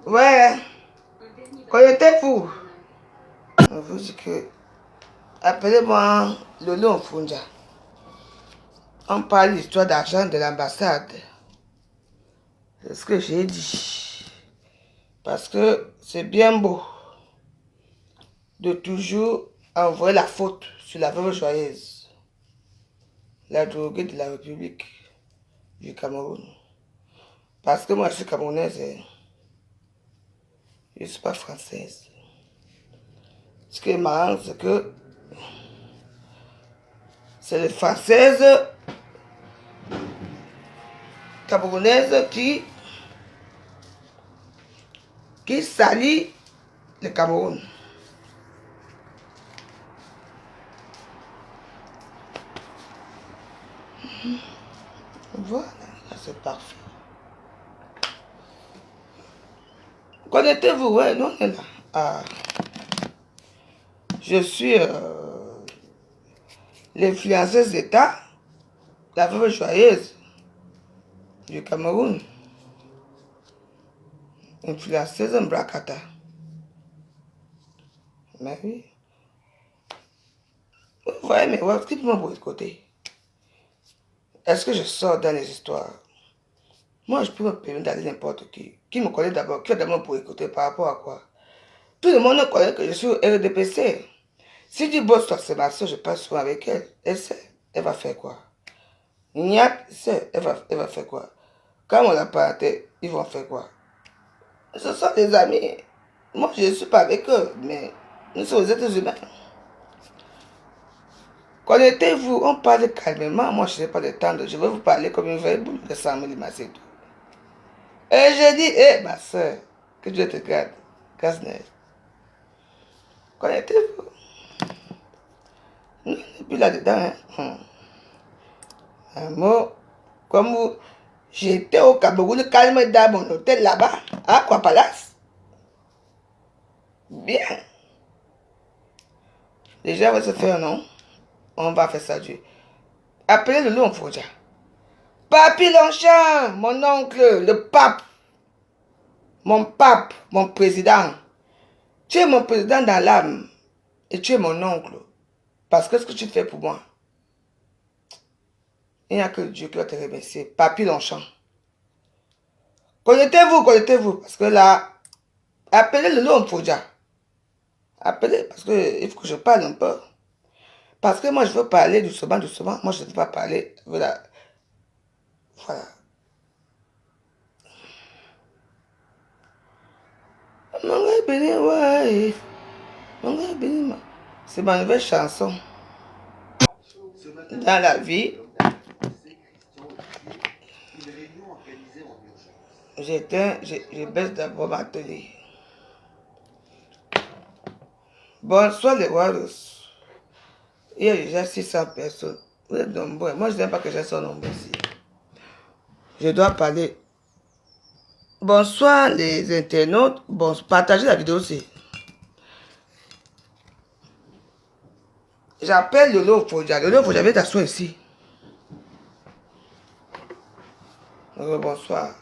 Ouais. Connectez-vous. Je vous dis que... Appelez-moi Lolo Mfunja. On parle de l'histoire d'argent de l'ambassade. C'est ce que j'ai dit. Parce que c'est bien beau de toujours envoyer la faute sur la veuve joyeuse, la droguée de la République du Cameroun. Parce que moi, je suis camerounaise. Je ne suis pas française. Ce qui est marrant, c'est que c'est les Françaises camerounaises qui salissent le Cameroun. Voilà, c'est parfait. Connectez-vous, ouais, nous on est là. Ah, je suis l'influenceuse d'État, la veuve joyeuse du Cameroun. Influenceuse Mbrakata. Mais oui. Vous voyez, mais ouais, quitte-moi pour l'autre côté. Est-ce que je sors dans les histoires? Moi, je peux me permettre d'aller n'importe qui. Qui me connaît d'abord? Qui est d'abord pour écouter par rapport à quoi? Tout le monde connaît que je suis RDPC. Si tu bosses sur ma soeur, je passe souvent avec elle. Elle sait. Elle va faire quoi? Niak sait. Elle va faire quoi? Quand on l'a parenté, ils vont faire quoi? Ce sont des amis. Moi, je ne suis pas avec eux, mais nous sommes des êtres humains. Connectez-vous, on parle calmement. Moi, je n'ai pas le temps de... Je vais vous parler comme une vieille boule de 100 000 massés. Et je dis, hé, ma soeur, que Dieu te garde. Casse-nez. Connectez-vous. Nous, on n'est plus là-dedans. Hein. Un mot, comme vous... J'étais au Cameroun, calme dans mon hôtel là-bas, à Aqua Palace. Bien. Les gens vont se faire, non? On va faire ça, Dieu. Appelez le Lolo Mfunja. Papi Longchamp, mon oncle, le pape, mon président. Tu es mon président dans l'âme et tu es mon oncle. Parce que ce que tu fais pour moi, il n'y a que Dieu qui va te remercier. Papi Longchamp. Connectez-vous, parce que là, appelez le Lolo Mfunja. Appelez, parce qu'il faut que je parle un peu. Parce que moi, je veux parler doucement. Moi, je ne veux pas parler. Voilà. Voilà. C'est ma nouvelle chanson. Dans la vie, je baisse d'abord ma télé. Bonsoir les Warriors. Il y a déjà 600 personnes. Vous êtes nombreux. Moi, je n'aime pas que je sois nombreux ici. Je dois parler. Bonsoir les internautes. Bon, partagez la vidéo aussi. J'appelle Lolo Mfunja. Lolo Mfunja, viens t'asseoir ici. Bonsoir.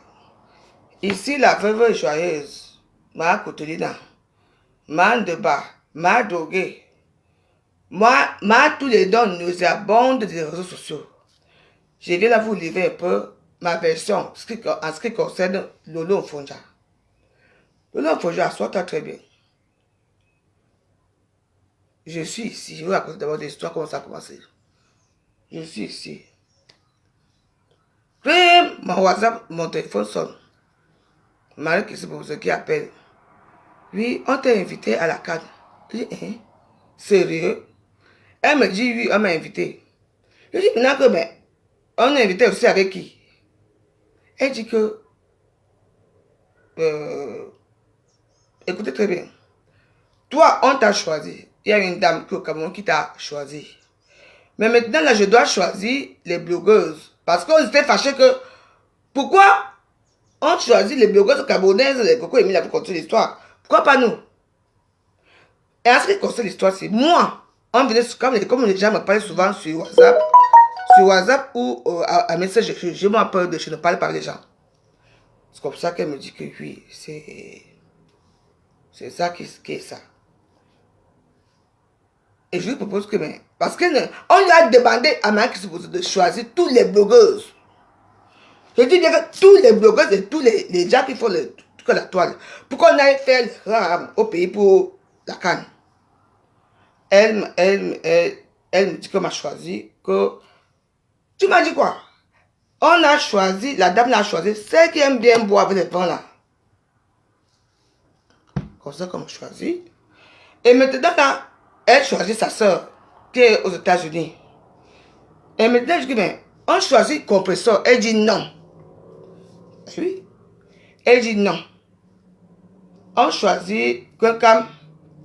Ici, la veuve joyeuse. Ma Cotelina. Ma Ndeba. Ma droguée. Moi, tous les dons nauséabondes des réseaux sociaux. Je viens là vous livrer un peu ma version en ce qui concerne Lolo Mfunja. Lolo Mfunja, assois-toi très bien. Je suis ici. Je vais vous raconter d'abord des histoires, comment ça a commencé. Je suis ici. Puis, mon WhatsApp, mon téléphone sonne. Marie qui c'est pour ceux qui appellent. Oui, on t'a invité à la CAN. Je dis, hein? Sérieux? Elle me dit, oui, on m'a invité. Je dis, maintenant que, mais, on est invité aussi avec qui? Elle dit que, écoutez très bien. Toi, on t'a choisi. Il y a une dame qui au Cameroun qui t'a choisi. Mais maintenant, là, je dois choisir les blogueuses. Parce qu'on était fâchés que... Pourquoi on choisit les blogueuses camerounaises, les Coco Emile pour continuer l'histoire? Pourquoi pas nous? Et en ce qui concerne l'histoire, c'est moi. On venait, comme les gens me parlent souvent sur WhatsApp ou à message, je m'en peur de je ne parle pas avec les gens. C'est comme ça qu'elle me dit que oui, c'est... C'est ça qui est ça. Et je lui propose que, mais, parce qu'on lui a demandé à Marie de choisir tous les blogueuses. Je dis bien que tous les blogueuses et tous les gens qui font la toile, pour qu'on aille faire le rame au pays pour la canne. Elle me dit qu'on m'a choisi, que... Tu m'as dit quoi? On a choisi, la dame l'a choisi, celle qui aime bien boire avec les pains là. Comme ça qu'on m'a choisi. Et maintenant là, elle choisit sa soeur qui est aux États-Unis. Et maintenant je dis, mais on choisit compresseur. Elle dit non. Oui. Elle dit non. On choisit quelqu'un.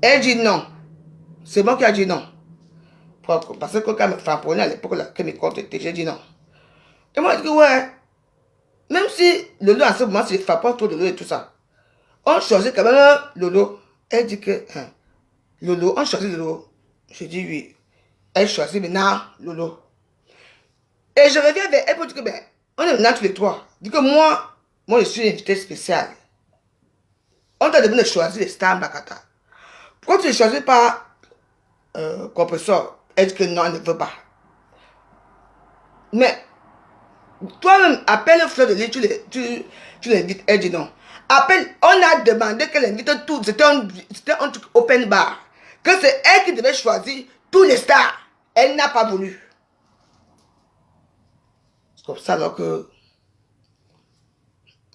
Elle dit non. C'est moi qui a dit non. Parce que quelqu'un me frapponnait à l'époque là, que mes comptes étaient, j'ai dit non. Et moi je dis ouais. Même si Lolo à ce moment, c'est frappant trop de Lolo et tout ça. On choisit quand même Lolo. Elle dit que Lolo, on choisit Lolo. Je dis oui. Elle choisit maintenant Lolo. Et je reviens vers elle pour dire que ben, on est maintenant tous les trois. Dit que moi je suis invité spécial. On t'a demandé de choisir les stars Bakata. Pourquoi tu ne choisis pas compresseur? Elle dit que non, elle ne veut pas. Mais toi-même, appelle Fleur de Lys, tu l'invites. Elle dit non. Appelle, on a demandé qu'elle invite tout. C'était un truc open bar. Que c'est elle qui devait choisir tous les stars. Elle n'a pas voulu. C'est comme ça alors que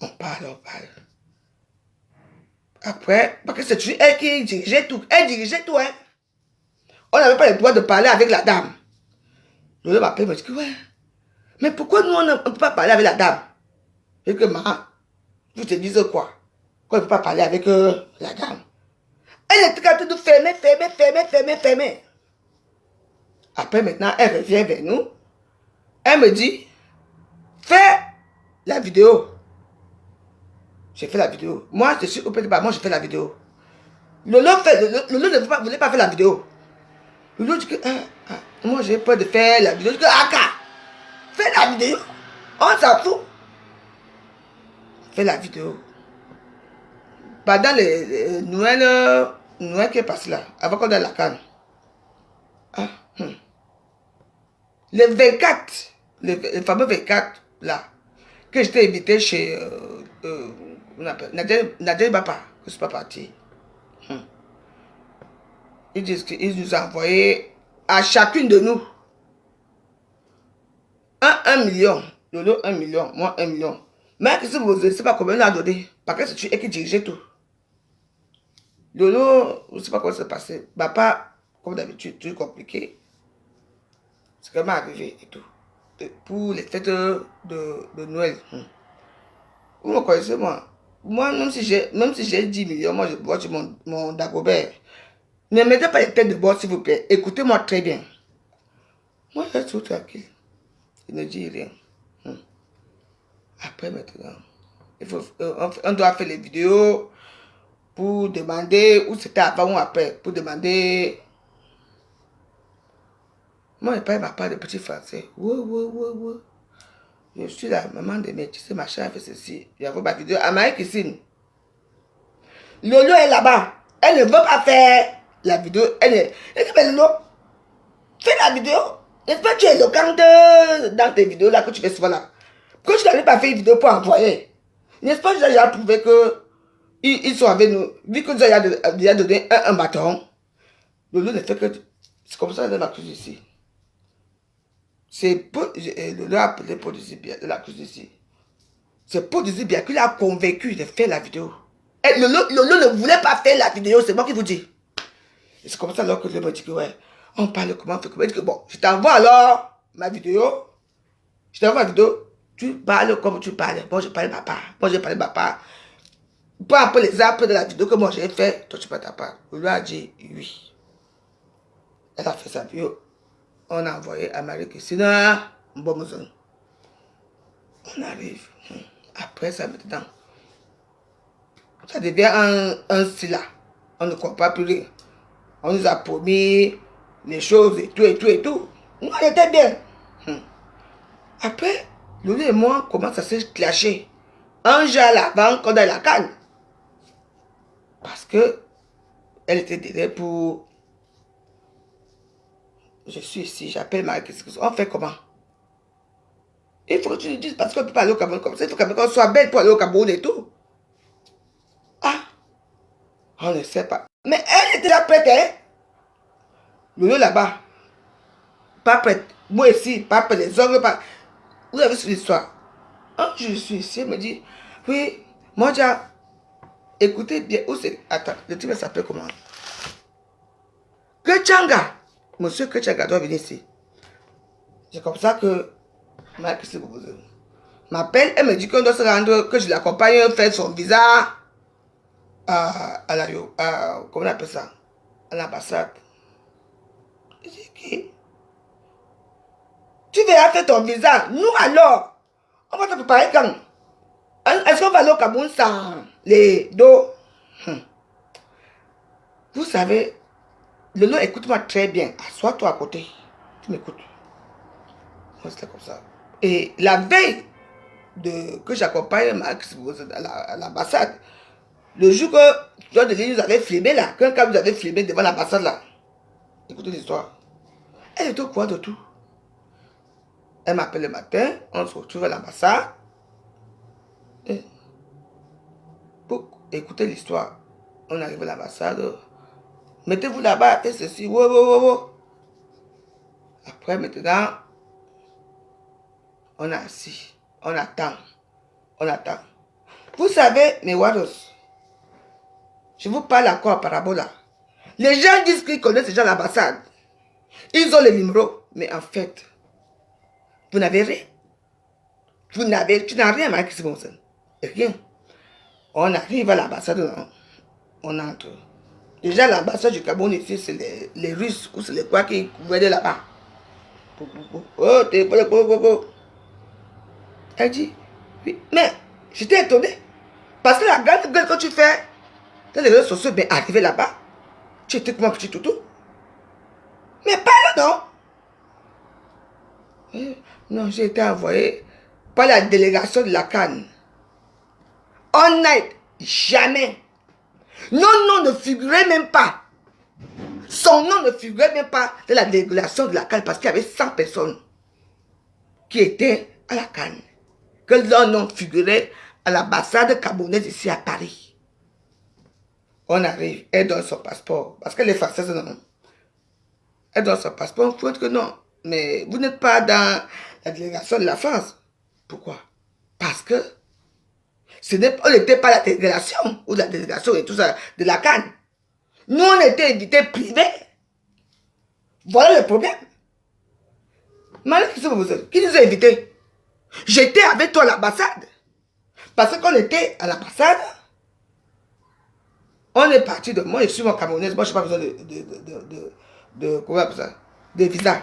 on parle. Après, parce que c'est elle qui dirigeait tout. Elle dirigeait tout, hein. On n'avait pas le droit de parler avec la dame. Lolo m'appelle et me dit que ouais. Mais pourquoi nous on ne peut pas parler avec la dame? Et que ma, vous te dites quoi? Qu'on ne peut pas parler avec la dame. Elle était en train de fermer. Après maintenant, elle revient vers nous. Elle me dit, fais la vidéo. J'ai fait la vidéo. Moi, je suis au petit bar, moi je fais la vidéo. Lolo ne voulait pas faire la vidéo. Lolo dit que, moi j'ai peur de faire la vidéo. Je dis que, Aka, fais la vidéo. On s'en fout. Fais la vidéo. Pendant les Noël qui est passé là, avant qu'on ait la canne. Le 24, le fameux 24 là, que j'étais invité chez Nadia Bapa, que je ne suis pas parti. Ils disent qu'ils nous ont envoyé à chacune de nous 1 million. Lolo 1 million, moi 1 million. Mais si vous ne savez pas combien on a donné, parce que c'est tu qui dirigeait tout. Lolo, je ne sais pas comment ça s'est passé. Bapa, comme d'habitude, tout compliqué. C'est quand même arrivé et tout. Pour les fêtes de Noël. Vous me connaissez, moi. Moi, même si j'ai 10 millions, moi, je bois sur mon Dagobert. Ne mettez pas les têtes de bord, s'il vous plaît. Écoutez-moi très bien. Moi, je suis tout tranquille. Je ne dis rien. Après, maintenant, on doit faire les vidéos pour demander où c'était avant ou après. Pour demander... Moi, je parle ma part de petit français. Ouais. Je suis la maman de mes, tu sais, ma chère a fait ceci. J'ai envoyé ma vidéo à Marie Christine. Lolo est là-bas. Elle ne veut pas faire la vidéo. Elle dit, mais Lolo, fais la vidéo. N'est-ce pas que tu es éloquente dans tes vidéos là que tu fais souvent là? Pourquoi tu n'avais pas fait une vidéo pour envoyer? N'est-ce pas que tu as déjà prouvé que ils sont avec nous? Vu que tu as déjà donné un bâton. Lolo ne fait que... C'est comme ça qu'elle m'accuse ici. C'est Lolo a appelé Paul Zibia de l'accuse ici. C'est Paul Zibia qui l'a convaincu de faire la vidéo. Et Lolo ne voulait pas faire la vidéo, c'est moi qui vous dis. Et c'est comme ça alors que Lolo me dit que ouais, on parle comment, on fait comment. Il dit que bon, je t'envoie alors ma vidéo. Je t'envoie ma vidéo, tu parles comme tu parles. Bon, je parle papa. Bon, je parle papa. Pas un peu les appels de la vidéo que moi j'ai fait, toi tu parles ta part. Lolo a dit oui. Elle a fait sa vidéo. On a envoyé à Marie-Christine, bon, on arrive. Après ça, maintenant, ça devient un sila. On ne comprend plus rien. On nous a promis les choses et tout. Nous, on était bien. Après, Lolo et moi, commence à se clasher. Un jour à l'avant, quand on a la canne. Parce que Elle était derrière pour... Je suis ici, j'appelle Marie. On fait comment? Il faut que tu nous dises, parce qu'on ne peut pas aller au Cameroun comme ça. Il faut qu'on soit belle pour aller au Cameroun et tout. Ah, on ne sait pas. Mais elle était déjà prête, hein? Lolo là-bas, pas prête. Moi ici, pas prête. Les hommes, pas... Vous avez vu l'histoire? Un jour, je suis ici, elle me dit, oui, moi, j'ai... Écoutez bien, où c'est... Attends, le type s'appelle comment? Kechanga. Monsieur Kechanga doit venir ici. C'est comme ça que Marie-Christine m'appelle, elle me dit qu'on doit se rendre, que je l'accompagne faire son visa à la... comment on appelle ça? À l'ambassade. Je dis, ok. Tu verras faire ton visa. Nous alors, on va te préparer quand? Est-ce qu'on va aller au Cameroun sans les dos? Vous savez, Lolo, écoute-moi très bien. Assois-toi à côté. Tu m'écoutes. C'était comme ça. Et la veille que j'accompagne Max à l'ambassade, le jour que John Denis nous avait filmé là, qu'un cas nous avait filmé devant l'ambassade là, écoutez l'histoire. Elle est au courant de tout. Elle m'appelle le matin, on se retrouve à l'ambassade. Pour écouter l'histoire, on arrive à l'ambassade. Mettez-vous là-bas, et ceci, wow, wow, wow, wow. Après, maintenant, on est assis, on attend, on attend. Vous savez, mes wados, je vous parle encore en parabola. Les gens disent qu'ils connaissent déjà l'ambassade. Ils ont les numéros, mais en fait, vous n'avez rien. Tu n'as rien, Marie Christine. Rien. On arrive à l'ambassade, on entre. Déjà, l'ambassade du Cameroun ici, c'est les Russes ou c'est les quoi qui gouvernaient là-bas. Oh, elle dit, oui, mais j'étais étonné. Parce que la grande gueule que tu fais dans les réseaux sociaux, bien arrivé là-bas, tu étais comme un petit toutou. Mais parle non. Non, j'ai été envoyé par la délégation de la Cannes. On n'a jamais. Non, non, ne figurait même pas. Son nom ne figurait même pas dans la délégation de la Cannes parce qu'il y avait 100 personnes qui étaient à la Cannes. Que leur nom figurait à l'ambassade camerounaise ici à Paris. On arrive, elle donne son passeport. Parce qu'elle est française, non. Elle donne son passeport, il faut que non. Mais vous n'êtes pas dans la délégation de la France. Pourquoi? Parce que on n'était pas la délégation ou la délégation et tout ça de la Cannes. Nous, on était invités privés. Voilà le problème. Marie, qui nous a invités? J'étais avec toi à l'ambassade. Parce qu'on était à l'ambassade. On est parti de... Moi, je suis mon Camerounaise. Moi, je n'ai pas besoin comment on appelle ça? De visa.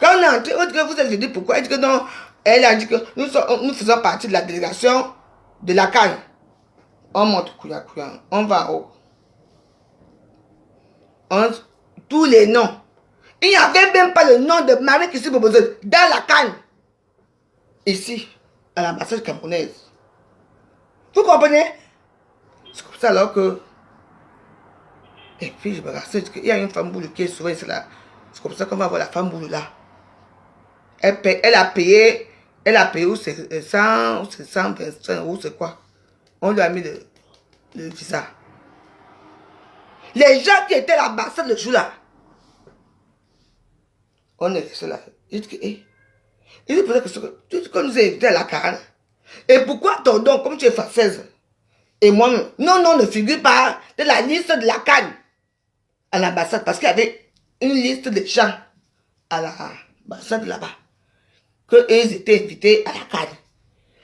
Quand on est entré, on dit que vous avez dit pourquoi. Elle dit que non. Elle a dit que nous faisons partie de la délégation de la Cannes. On monte couillant. On va en haut. Tous les noms. Il n'y avait même pas le nom de Marie Christine Bobozo dans la Cannes. Ici, à l'ambassade camerounaise. Vous comprenez? C'est comme ça alors que... Et puis je me rappelle qu'il y a une femme boule qui est souvent ici là. C'est comme ça qu'on va voir la femme boule là. Elle a payé où c'est 100, ou c'est 125 ou c'est quoi. On lui a mis le visa. Les gens qui étaient à l'ambassade le jour là. On est resté là. Il dit que, il dit peut-être que tu nous as invités à la Cannes. Et pourquoi ton don, comme tu es française, et moi, non, ne figure pas de la liste de la Cannes à l'ambassade, parce qu'il y avait une liste de gens à l'ambassade là-bas, qu'ils étaient invités à la Cannes.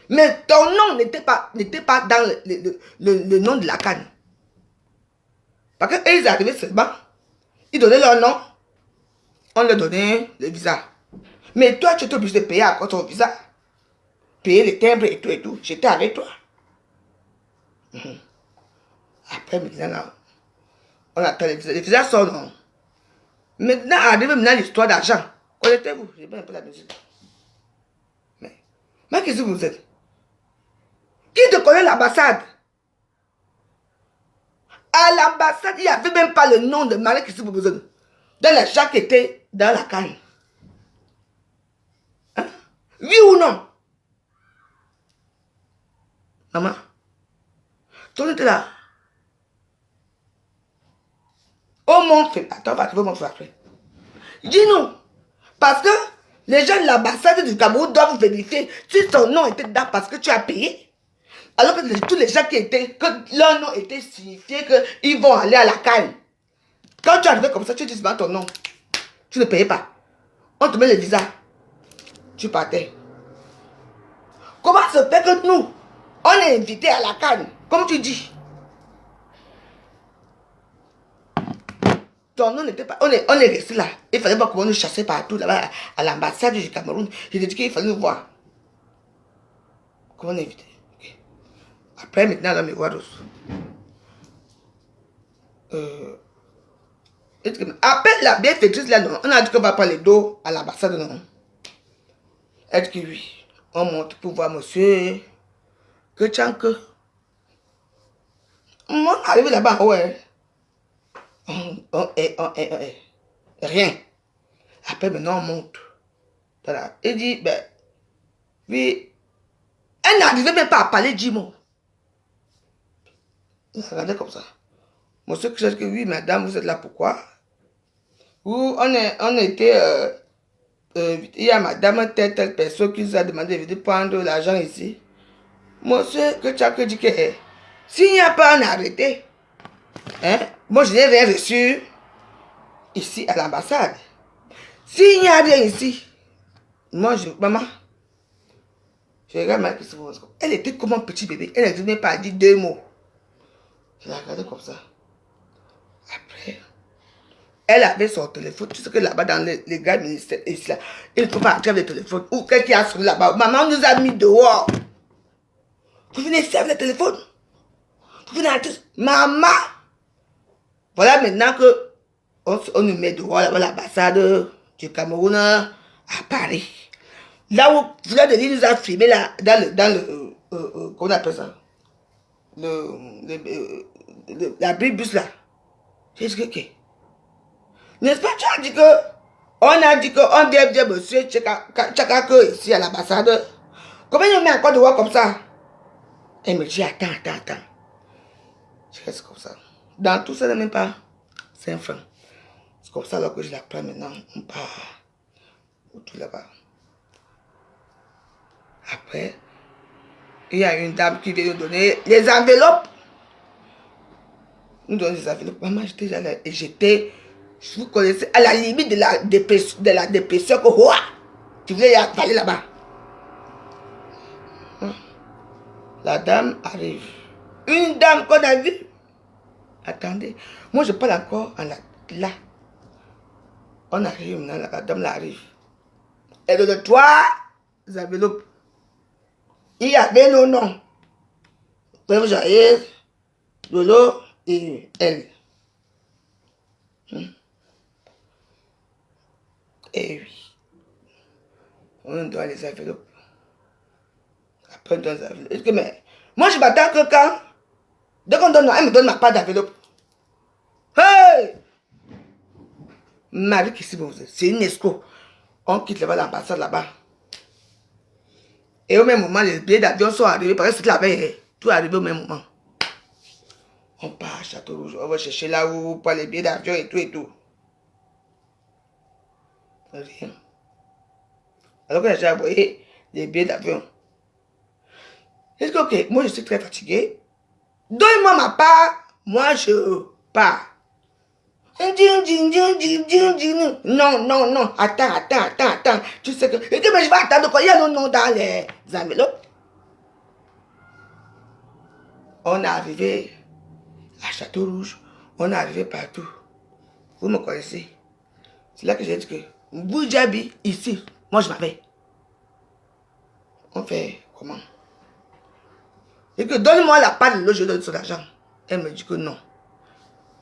Mais ton nom n'était pas dans le nom de la Cannes. Parce qu'ils arrivaient seulement, ils donnaient leur nom, on leur donnait le visa. Mais toi, tu étais obligé de payer encore ton visa. Payer les timbres et tout. J'étais avec toi. Après, maintenant, on attend les visas. Les visas sont non. Maintenant, arrive maintenant l'histoire d'argent. Connaissez-vous? J'ai bien un peu la musique. Mais qu'est-ce que vous êtes? Qui te connaît l'ambassade? À l'ambassade, il n'y avait même pas le nom de Marie Christine Bobozone. Dans les gens qui étaient dans la canne. Hein? Oui ou non? Maman, tu étais là. Oh mon frère, attends, va trouver mon frère après. Dis non. Parce que les gens de l'ambassade du Cameroun doivent vérifier si ton nom était dedans parce que tu as payé. Alors que tous les gens qui étaient, que leur nom était signifié qu'ils vont aller à la canne. Quand tu arrives comme ça, tu dis ton nom. Tu ne payais pas. On te met le visa. Tu partais. Comment se fait que nous, on est invités à la canne, comme tu dis? Ton nom n'était pas... On est resté là. Il fallait voir comment nous chasser partout là-bas à l'ambassade du Cameroun. J'ai dit qu'il fallait nous voir. Comment on est invité? Okay. Après, maintenant, on va me voir aussi. Appelle la bienfaitrice là, non. On a dit qu'on va parler d'eau à l'ambassade, non. Elle dit que oui. On monte pour voir monsieur. Que tchanque. Moi, arrivé là-bas, ouais. Rien. Après, maintenant, on monte. Voilà. Il dit, ben, oui. Elle n'arrivait même pas à parler 10 mots. Il regardait comme ça. Monsieur qui dit que oui, madame, vous êtes là pourquoi? Ou on était, il y a madame telle personne qui nous a demandé de prendre l'argent ici. Monsieur que tu as dit que s'il n'y a pas un arrêté, hein, moi je n'ai rien reçu ici à l'ambassade. S'il n'y a rien ici, moi maman, je regarde ma question. Elle était comme un petit bébé. Elle n'arrivait même pas à dire 2 mots. Je la regardais comme ça. Après, elle avait son téléphone. Tu sais que là-bas, dans les gars ministères, il ne faut pas entrer avec le téléphone. Ou quelqu'un qui a sonné là-bas. Maman nous a mis dehors. Vous venez servir le téléphone. Vous venez entrer. Maman. Voilà maintenant que on nous met dehors là-bas, l'ambassade du Cameroun à Paris. Là où Fleur de Lys nous a filmé là, dans le comment on appelle ça? La bus là. J'ai dit que, ok. N'est-ce pas, tu as dit que, on a dit qu'on vient dire monsieur Tchakake ici à l'ambassade. Comment il met encore dehors comme ça? Elle me dit, attends. Je reste comme ça. Dans tout ça, n'est même pas 5 francs. C'est comme ça alors que je la prends maintenant. On part. Tout là-bas. Après, il y a une dame qui vient nous donner les enveloppes. Nous donne les enveloppes. Maman, j'étais déjà là. Et j'étais, je vous connaissais, à la limite de la dépression que, ouah, tu voulais y aller là-bas. La dame arrive. Une dame qu'on a vue. Attendez, moi je parle encore en là. On arrive maintenant, la dame là arrive. Elle donne 3 enveloppes. Il y avait nos noms. Bref, Jaïr, Lolo et elle. Et oui. On doit les enveloppes. Après, on doit les enveloppes. Est-ce que, mais, moi je m'attends que quand, dès qu'on donne, elle me donne ma part d'enveloppe. Hey! Marie qui c'est une escroc. On quitte là-bas l'ambassade là-bas. Et au même moment, les billets d'avion sont arrivés. Parce que c'était la veille. Tout est arrivé au même moment. On part à Château-Rouge. On va chercher là où pour les billets d'avion et tout. Rien. Alors que j'ai envoyé les billets d'avion. Est-ce que, ok, moi je suis très fatigué. Donne-moi ma part. Moi je pars. Non. Attends. Tu sais que. Et que mais je vais attendre quoi? Il y a nos noms dans les enveloppes. On est arrivé à Château-Rouge. On est arrivé partout. Vous me connaissez. C'est là que j'ai dit que Boujabi, ici, moi je m'appelle. On fait comment? Et que donne-moi la part de l'eau, je donne son argent. Elle me dit que non.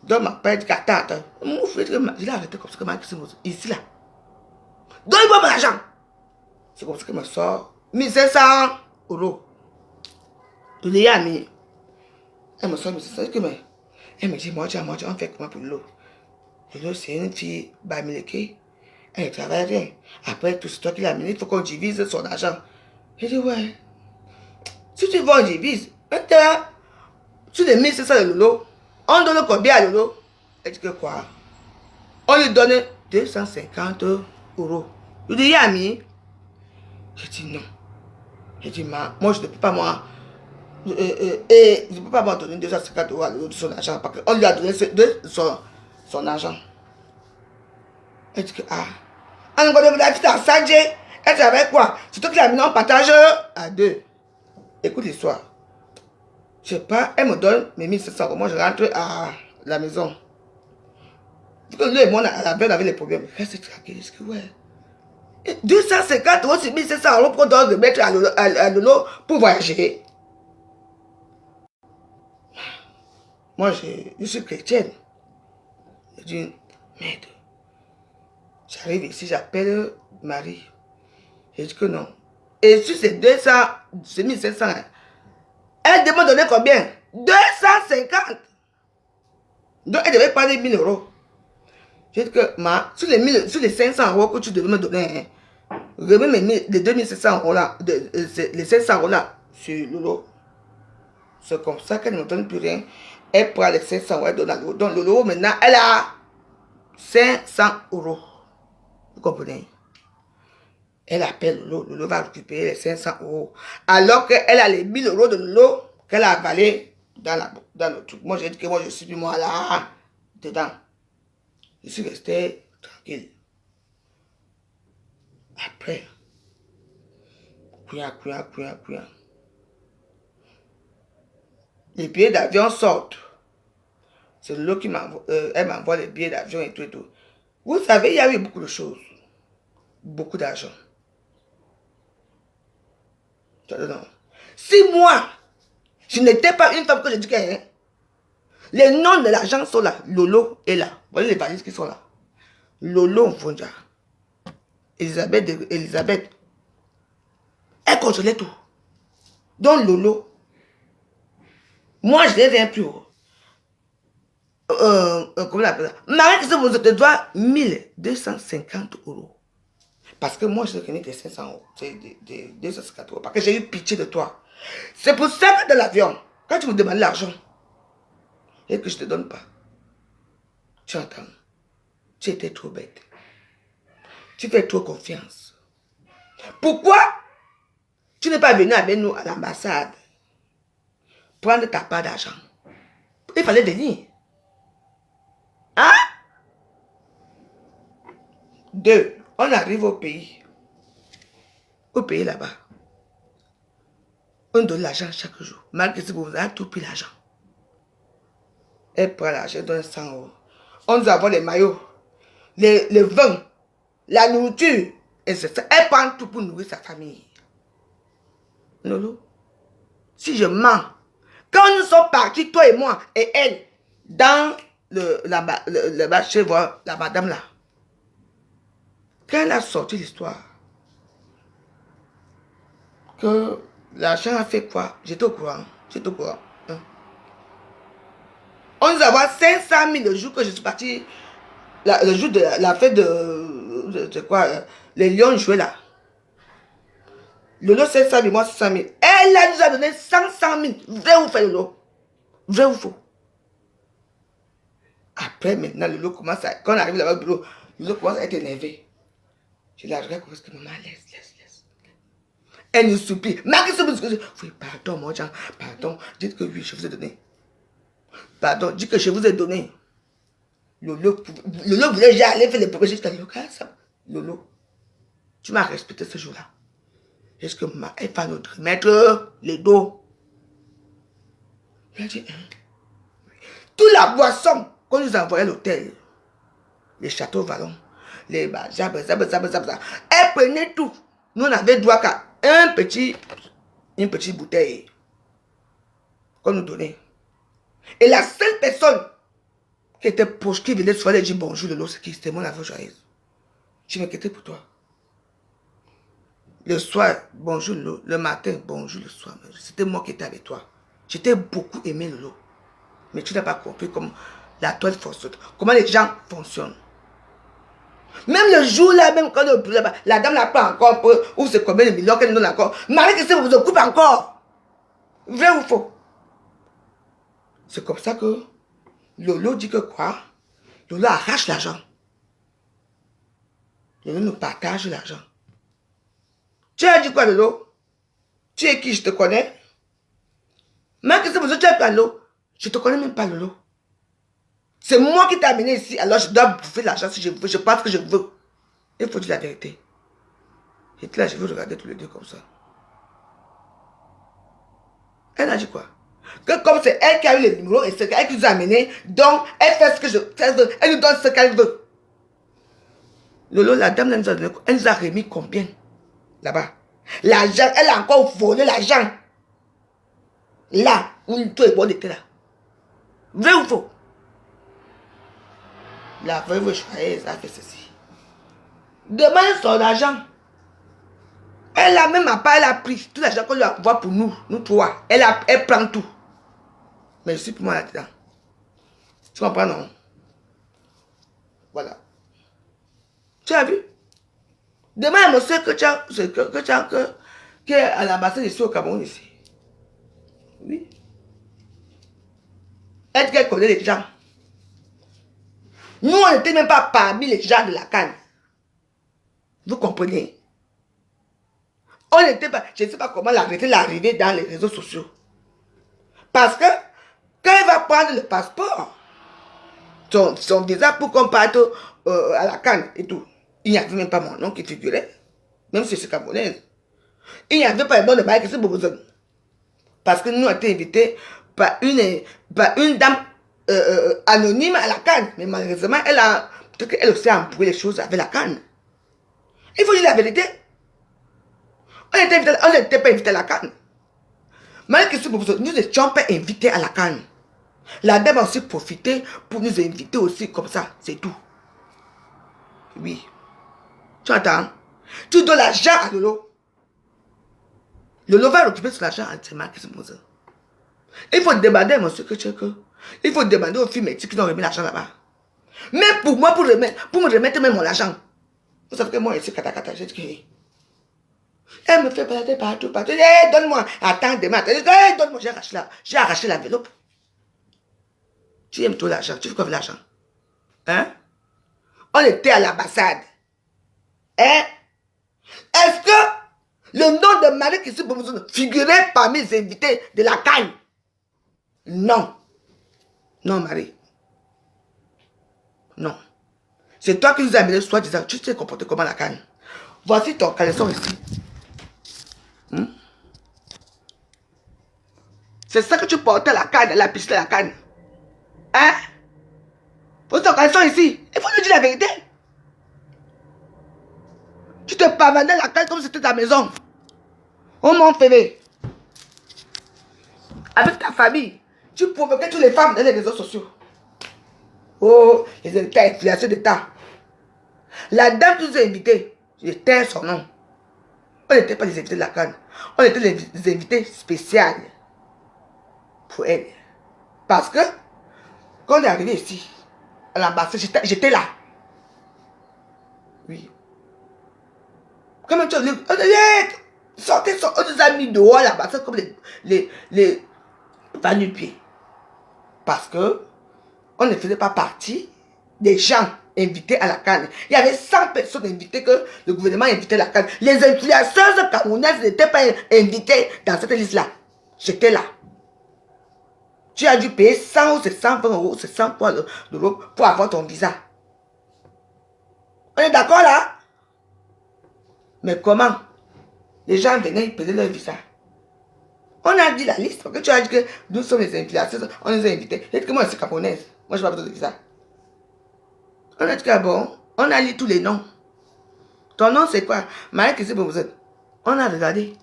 Donne ma part, attends. Je l'ai arrêté comme ça, comme ici là. Donne-moi mon argent. C'est comme ça qu'elle me sort 1500 €. Je l'ai mis. Elle me sort 1500 €. Elle me dit, moi, on fait comment pour l'eau? Lolo, c'est une fille bamileke. Elle ne travaille rien. Après, tout c'est toi qui l'as amené, il faut qu'on divise son argent. J'ai dit, ouais. Si tu veux, on divise. Maintenant, sur les 1500 de Lolo, on donne combien à Lolo? Elle dit que quoi? On lui donne 250 euros. Je dis, Yami. Je dis non. Je dis, moi, je ne peux pas, moi. Et je ne peux pas m'en donner 250 euros à Lolo de son argent. Parce qu'on lui a donné son argent. Elle dit que, ah. On va la petite à Sanjay. Elle travaille quoi? C'est toi qui l'as mis en partage à deux. Écoute l'histoire. Je sais pas, elle me donne mes 1700 euros. Moi, je rentre à la maison. Parce que lui et moi, on avait les problèmes. Elle s'est traquée. Je dis que, ouais. 250 euros sur 1700 euros pour donner de mettre à Lolo pour voyager. Moi, je suis chrétienne. Je dis, merde. J'arrive ici, j'appelle Marie. Je dis que non. Et sur ces 200, c'est 1700. Elle demande de donner combien? 250. Donc, elle devait prendre 1000 euros. Je dis que, sur les 500 euros que tu devais me donner, remets les 2700 euros là, les 500 euros là, sur Lolo. C'est comme ça qu'elle ne me donne plus rien. Elle prend les 500 euros, elle donne à Lolo. Donc, Lolo, maintenant, elle a 500 euros. Vous comprenez? Elle appelle Lolo. Lolo va récupérer les 500 euros. Alors qu'elle a les 1000 euros de Lolo qu'elle a avalé dans le truc. Moi, j'ai dit que moi, je suis plus moi là, dedans. Je suis resté tranquille. Après, couin. Les billets d'avion sortent. C'est Lolo qui m'envoie les billets d'avion et tout et tout. Vous savez, il y a eu beaucoup de choses. Beaucoup d'argent. Non. Si moi, je n'étais pas une femme que je dis que les noms de l'argent sont là. Lolo est là. Vous voyez les valises qui sont là. Lolo Mfonja. Elisabeth. Elle contrôlait tout. Donc Lolo. Moi, je n'ai rien plus. Comment on appelle ça? Marie-Christophe vous te doit 1250 euros. Parce que moi, je te connais des 500 euros. C'est des 250 euros. Parce que j'ai eu pitié de toi. C'est pour ça que de l'avion, quand tu me demandes l'argent, et que je ne te donne pas, tu entends, tu étais trop bête. Tu fais trop confiance. Pourquoi tu n'es pas venu avec nous à l'ambassade prendre ta part d'argent? Il fallait venir. Hein? 2. On arrive au pays. Au pays là-bas. On donne l'argent chaque jour. Malgré que vous avez tout pris l'argent. Elle prend l'argent, donne 100 euros. On nous envoie les maillots, les vins, la nourriture, etc. Elle prend tout pour nourrir sa famille. Lolo, si je mens, quand nous sommes partis, toi et moi, et elle, dans le marché, voir la madame là, quand elle a sorti l'histoire, que l'argent a fait quoi? J'étais au courant. Hein? On nous envoie 500 000 le jour que je suis parti, le jour de la fête de quoi, les lions jouaient là. Lolo 500 000, moi 600 000. Elle nous a donné 500 000. Vrai ou faux, Lolo? Vrai ou faux? Après, maintenant, Lolo commence à... Quand on arrive là-bas au bureau, Lolo commence à être énervé. Je la regarde parce que maman, laisse. Elle nous supplie. Oui, pardon, mon Jean. Pardon. Dites que oui, je vous ai donné. Pardon, dites que je vous ai donné. Lolo voulait déjà aller faire les progrès. Je dis, Lolo, tu m'as respecté ce jour-là. Est-ce que maman, elle va nous remettre les dos? Elle a dit, toute la boisson qu'on nous envoyait à l'hôtel, les châteaux vallons, les bazar, elle prenait tout. Nous, on avait droit qu'à une petite bouteille qu'on nous donnait. Et la seule personne qui était proche, qui venait souvent dire bonjour de l'eau, c'était mon aveu joyeuse. Je m'inquiétais pour toi. Le soir, bonjour Lolo. Le matin, bonjour le soir. C'était moi qui étais avec toi. J'étais beaucoup aimé Lolo. Mais tu n'as pas compris comment la toile fonctionne. Comment les gens fonctionnent. Même le jour là, même quand la dame n'a pas encore, ou c'est combien de millions qu'elle nous donne encore. Marie-Christine vous occupe encore. Vrai ou faux? C'est comme ça que Lolo dit que quoi? Lolo arrache l'argent. Lolo nous partage l'argent. Tu as dit quoi, Lolo? Tu es qui? Je te connais? Marie-Christine vous tu es pas Lolo. Je te connais même pas, Lolo. C'est moi qui t'ai amené ici, alors je dois bouffer l'argent si je veux. Je pense que je veux. Il faut dire la vérité. J'étais là, je veux regarder tous les deux comme ça. Elle a dit quoi? Que comme c'est elle qui a eu les numéros et c'est elle qui nous a amenés, donc elle fait ce que je veux. Elle nous donne ce qu'elle veut. Lolo, la dame, elle nous a remis combien? Là-bas. L'argent, elle a encore volé l'argent. Là, où tout le monde était là. Vrai ou faux? La veuve choyeuse a fait ceci. Demande son argent. Elle a même pas, elle a pris tout l'argent qu'on lui envoie pour nous, nous trois. Elle prend tout. Mais je suis pour moi là-dedans. Tu comprends, non? Voilà. Tu as vu? Demain, elle me sait que qui est à l'ambassade ici au Cameroun ici. Oui. Elle dit qu'elle connaît les gens. Nous, on n'était même pas parmi les gens de la canne. Vous comprenez? On n'était pas, je ne sais pas comment l'arrêter dans les réseaux sociaux. Parce que, quand elle va prendre le passeport, son visa pour qu'on parte à la canne et tout, il n'y avait même pas mon nom qui figurait. Même si c'est camerounaise. Il n'y avait pas le nom de Marie-Christine Bobozone. Parce que nous, on a été invités par une dame anonyme à la canne. Mais malheureusement, peut-être qu'elle aussi a embrouillé les choses avec la canne. Il faut dire la vérité. On n'était pas invités à la canne. Marie-Christine Bobozone, nous n'étions pas invités à la canne. La dame a aussi profité pour nous inviter aussi comme ça. C'est tout. Oui. Tu entends? Tu donnes l'argent à Lolo. Lolo va récupérer son argent entièrement. Il faut demander à monsieur que il faut demander aux filles qui ont remis l'argent là-bas. Mais pour moi, pour me remettre même mon argent. Vous savez que moi, ici, kata, j'ai dit, elle me fait balader partout. Hey, donne-moi. Attends, demain. Hey, donne-moi. J'ai arraché l'enveloppe. Tu aimes trop l'argent. Tu veux quoi avec l'argent? Hein? On était à l'ambassade. Hein? Est-ce que le nom de Marie-Christine Bobozone figurait parmi les invités de la canne? Non. Non, Marie. Non. C'est toi qui nous as amené soi disant, tu t'es comporté comment la canne? Voici ton caleçon ici. C'est ça que tu portais à la canne, la piscine à la canne. Hein? Voici ton caleçon ici. Il faut nous dire la vérité. Tu te pavandais la canne comme si c'était ta maison. Oh mon févé. Avec ta famille, tu provoquais toutes les femmes dans les réseaux sociaux. Oh, les États influenceurs d'État. La dame qui nous a invités, je tais son nom. On n'était pas des invités de la canne. On était des invités spéciaux pour elle. Parce que, quand on est arrivé ici, à l'ambassade, j'étais là. Oui. Comment tu as dit, sortez, on nous a mis dehors à l'ambassade comme les va-nu-pieds. Parce que, on ne faisait pas partie des gens invités à la canne. Il y avait 100 personnes invitées que le gouvernement invitait à la canne. Les influenceuses camerounaises n'étaient pas invitées dans cette liste-là. J'étais là. Tu as dû payer 100 ou c'est 120 euros, c'est 100 euros pour avoir ton visa. On est d'accord là? Mais comment? Les gens venaient, ils payaient leur visa. On a dit la liste, parce que tu as dit que nous sommes les influenceuses, on les a invités. J'ai dit que moi je suis camerounaise. Moi je n'ai pas besoin de visa. On a dit que bon, on a lu tous les noms. Ton nom c'est quoi? Marie-Christine Bobozone. On a regardé.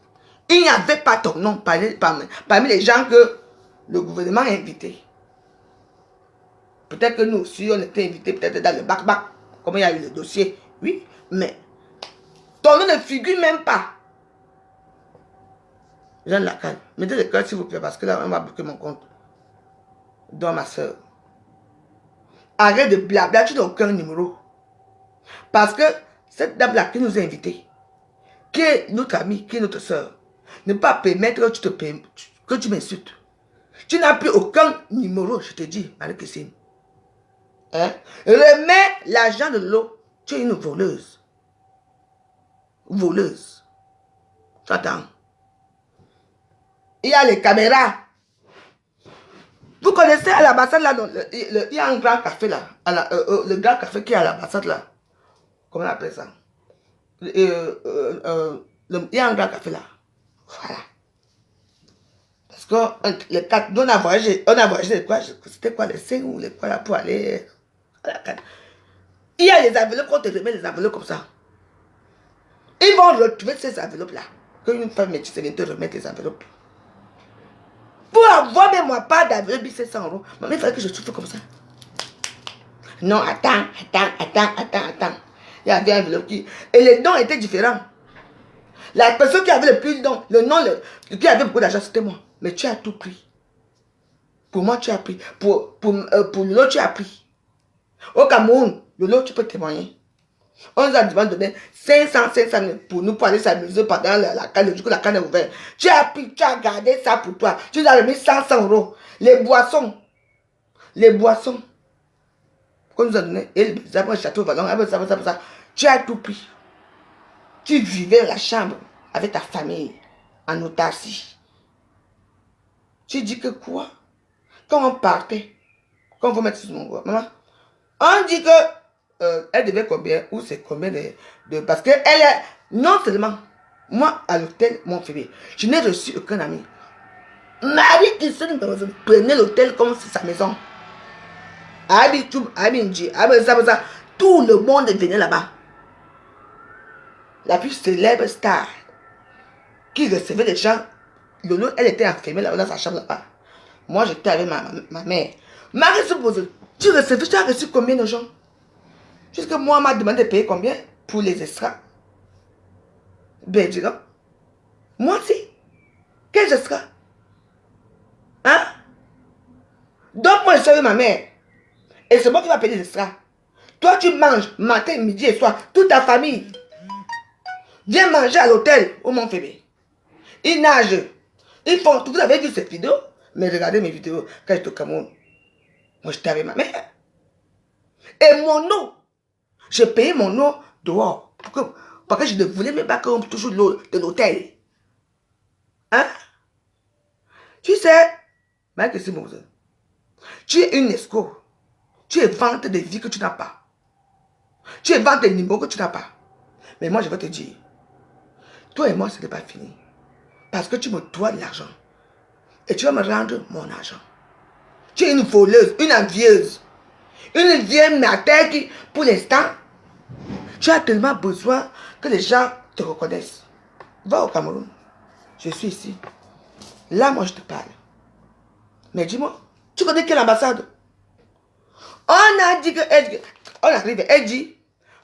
Il n'y avait pas ton nom parmi les gens que le gouvernement a invités. Peut-être que nous aussi on était invités peut-être dans le bac-bac. Comme il y a eu le dossier. Oui, mais ton nom ne figure même pas. Jean Lacan. Mettez le cœur s'il vous plaît parce que là on va bloquer mon compte. dans ma soeur. Arrête de blabla, tu n'as aucun numéro. Parce que cette dame-là qui nous a invités, qui est notre amie, qui est notre soeur, ne pas permettre que tu m'insultes. Tu n'as plus aucun numéro, je te dis, Marie-Christine. Hein? Remets l'argent de l'eau. Tu es une voleuse. Voleuse. Tu attends. Il y a les caméras. Vous connaissez à l'ambassade là, il y a un grand café là. Le grand café qui est à l'ambassade là. Comment on appelle ça? Il y a un grand café là. Voilà. Parce que les quatre, nous on a voyagé quoi? C'était quoi les 5 ou les quoi là pour aller à la canne. Il y a les enveloppes, on te remet les enveloppes comme ça. Ils vont retrouver ces enveloppes là. Quand une femme métisse vient te remettre les enveloppes. Pour avoir même moi pas d'enveloppe, c'est 100 euros. Mais il fallait que je souffre comme ça. Non, attends. Il y avait un enveloppe qui... Et les dons étaient différents. La personne qui avait le plus de dons, qui avait beaucoup d'argent, c'était moi. Mais tu as tout pris. Pour moi, tu as pris. Pour Lolo, tu as pris. Au Cameroun, Lolo, tu peux témoigner. On nous a donné 500 000 pour nous, pour aller s'amuser pendant la canne. Du coup, la canne est ouverte. Tu as pris, tu as gardé ça pour toi. Tu nous as remis 500 euros. Les boissons. Qu'on nous a donné. Et le château Vallon, ça. Tu as tout pris. Tu vivais dans la chambre avec ta famille, en autarcie. Tu dis que quoi? Quand on partait, quand on va mettre sur mon voix, maman, on dit que elle devait combien, ou c'est combien de parce que elle est, non seulement, moi à l'hôtel, mon frère, je n'ai reçu aucun ami. Marie-Christine prenait l'hôtel comme si sa maison. Tout le monde venait là-bas. La plus célèbre star qui recevait les gens. Lolo, elle était enfermée là, dans sa chambre là-bas. Moi, j'étais avec ma mère. Marie se pose, tu as reçu combien de gens? Jusque moi, on m'a demandé de payer combien pour les extras. Ben, dis donc. Moi aussi. Quels extras? Hein? Donc, moi, je suis avec ma mère. Et c'est moi qui va payer les extras. Toi, tu manges matin, midi et soir. Toute ta famille. Viens manger à l'hôtel au Mont-Fébé. Ils nagent. Ils font tout. Vous avez vu cette vidéo? Mais regardez mes vidéos quand j'étais au Cameroun. Moi, j'étais avec ma mère. Et mon eau. J'ai payé mon eau dehors. Parce que je ne voulais même pas qu'on me touche l'eau de l'hôtel. Hein? Tu sais, Mike, c'est mon tu es une escroc. Tu inventes des vies que tu n'as pas. Tu inventes des numéros que tu n'as pas. Mais moi, je vais te dire, toi et moi, ce n'est pas fini. Parce que tu me dois de l'argent. Et tu vas me rendre mon argent. Tu es une voleuse, une envieuse. Une vieille mater qui, pour l'instant, tu as tellement besoin que les gens te reconnaissent. Va au Cameroun. Je suis ici. Là, moi, je te parle. Mais dis-moi, tu connais quelle ambassade? On a dit que... On arrive, elle dit,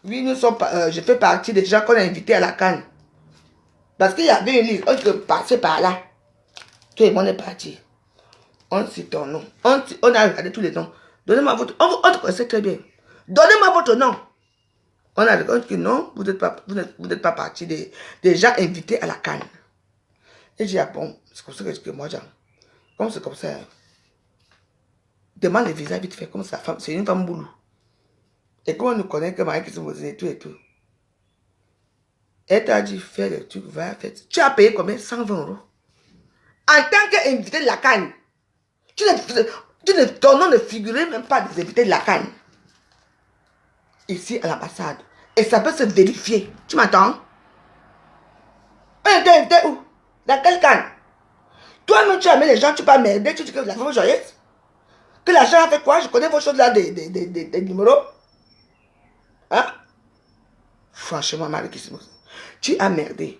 oui, nous sommes, je fais partie des gens qu'on a invités à la canne. Parce qu'il y avait une liste, on peut passer par là. Toi et moi, on est partis. On cite ton nom. On a regardé tous les noms. Donnez-moi votre... On te connaissait très bien. Donnez-moi votre nom. On a regardé que non, vous n'êtes pas partie des gens invités à la canne. Et j'ai dit, ah bon, c'est comme ça que moi, genre, comme c'est comme ça, demande le visa vite fait, comme sa femme, c'est une femme boulot. Et comme on nous connaît que Marie qui se pose et tout et tout. Elle t'a dit, fais le truc, va, fais. Tu as payé combien? 120 euros. En tant qu'invité de la canne, ton nom ne figurait même pas des invités de la canne. Ici à l'ambassade. Et ça peut se vérifier. Tu m'entends? On était invité où? Dans quelle canne? Toi-même, tu as mis les gens, tu peux merder, tu dis que la femme joyeuse. Que l'argent a fait quoi? Je connais vos choses là, des numéros. Hein? Franchement, Marie, tu as merdé.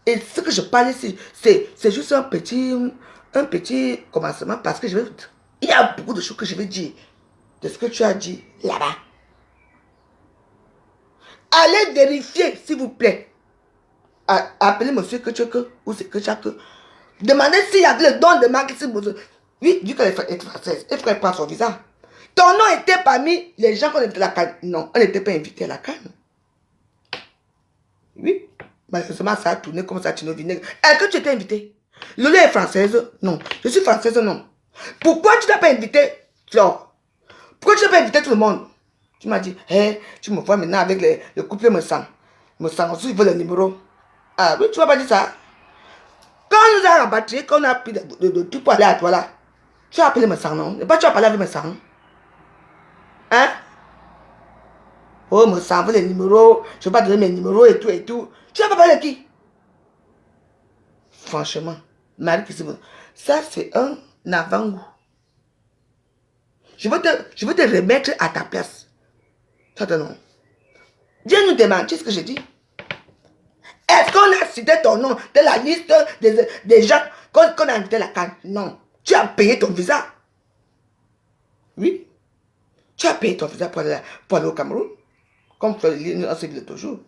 Et ce que je parle ici, c'est juste un petit commencement parce que il y a beaucoup de choses que je vais dire de ce que tu as dit là-bas. Allez vérifier, s'il vous plaît. Appelez monsieur que ou c'est que chaque. Demandez s'il y a le don de Marie. Oui, vu qu'elle est française, il faut qu'elle prenne son visa. Ton nom était parmi les gens qu'on invitait à la canne. Non, on n'était pas invité à la canne. Oui. Malheureusement, ça a tourné comme ça, tu nous vinaigre. Est-ce que tu étais invité? Lolo est française? Non. Je suis française? Non. Pourquoi tu n'as pas invité Flore? Pourquoi tu n'as pas invité tout le monde? Tu m'as dit, hey, tu me vois maintenant avec le couple me sang. Me sang aussi, il veut le numéro. Ah oui, tu m'as pas dit ça. Quand on nous a rabattu, quand on a pris de tout pour aller à toi là, tu as appelé me sang, non? Et pas tu as parlé avec me sang. Hein? Oh, me sang, veut les numéros. Je ne vais pas donner mes numéros et tout et tout. Tu n'as pas parlé de qui? Franchement, Marie qui se veut. Ça, c'est un avant-goût. Je veux te remettre à ta place. Ça te non. Dieu nous demande, tu sais ce que je dis? Est-ce qu'on a cité ton nom de la liste des gens qu'on a invité à la canne? Non. Tu as payé ton visa. Oui. Tu as payé ton visa pour aller au Cameroun. Comme on se dit toujours.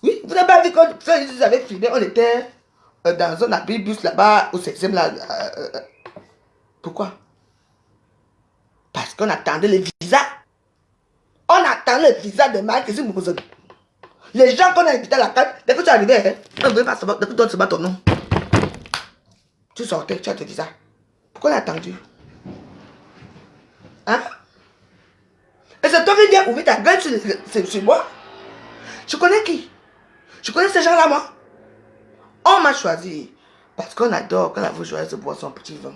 Oui. Vous n'avez pas vu quand ils avaient filmé, on était dans un abribus là-bas, au 16e là. Pourquoi? Parce qu'on attendait le visa. On attendait le visa de Marc Mouzon. Les gens qu'on a invités à la carte, dès que tu es arrivé, hein, on ne veut pas savoir, dès que tu dois savoir ton nom. Tu sortais, tu as ton visa. Pourquoi on a attendu? Hein? Et c'est toi qui viens ouvrir ta gueule sur moi? Je connais qui? Je connais ces gens-là, moi. On m'a choisi parce qu'on adore quand la bourgeoisie se boit son petit vin.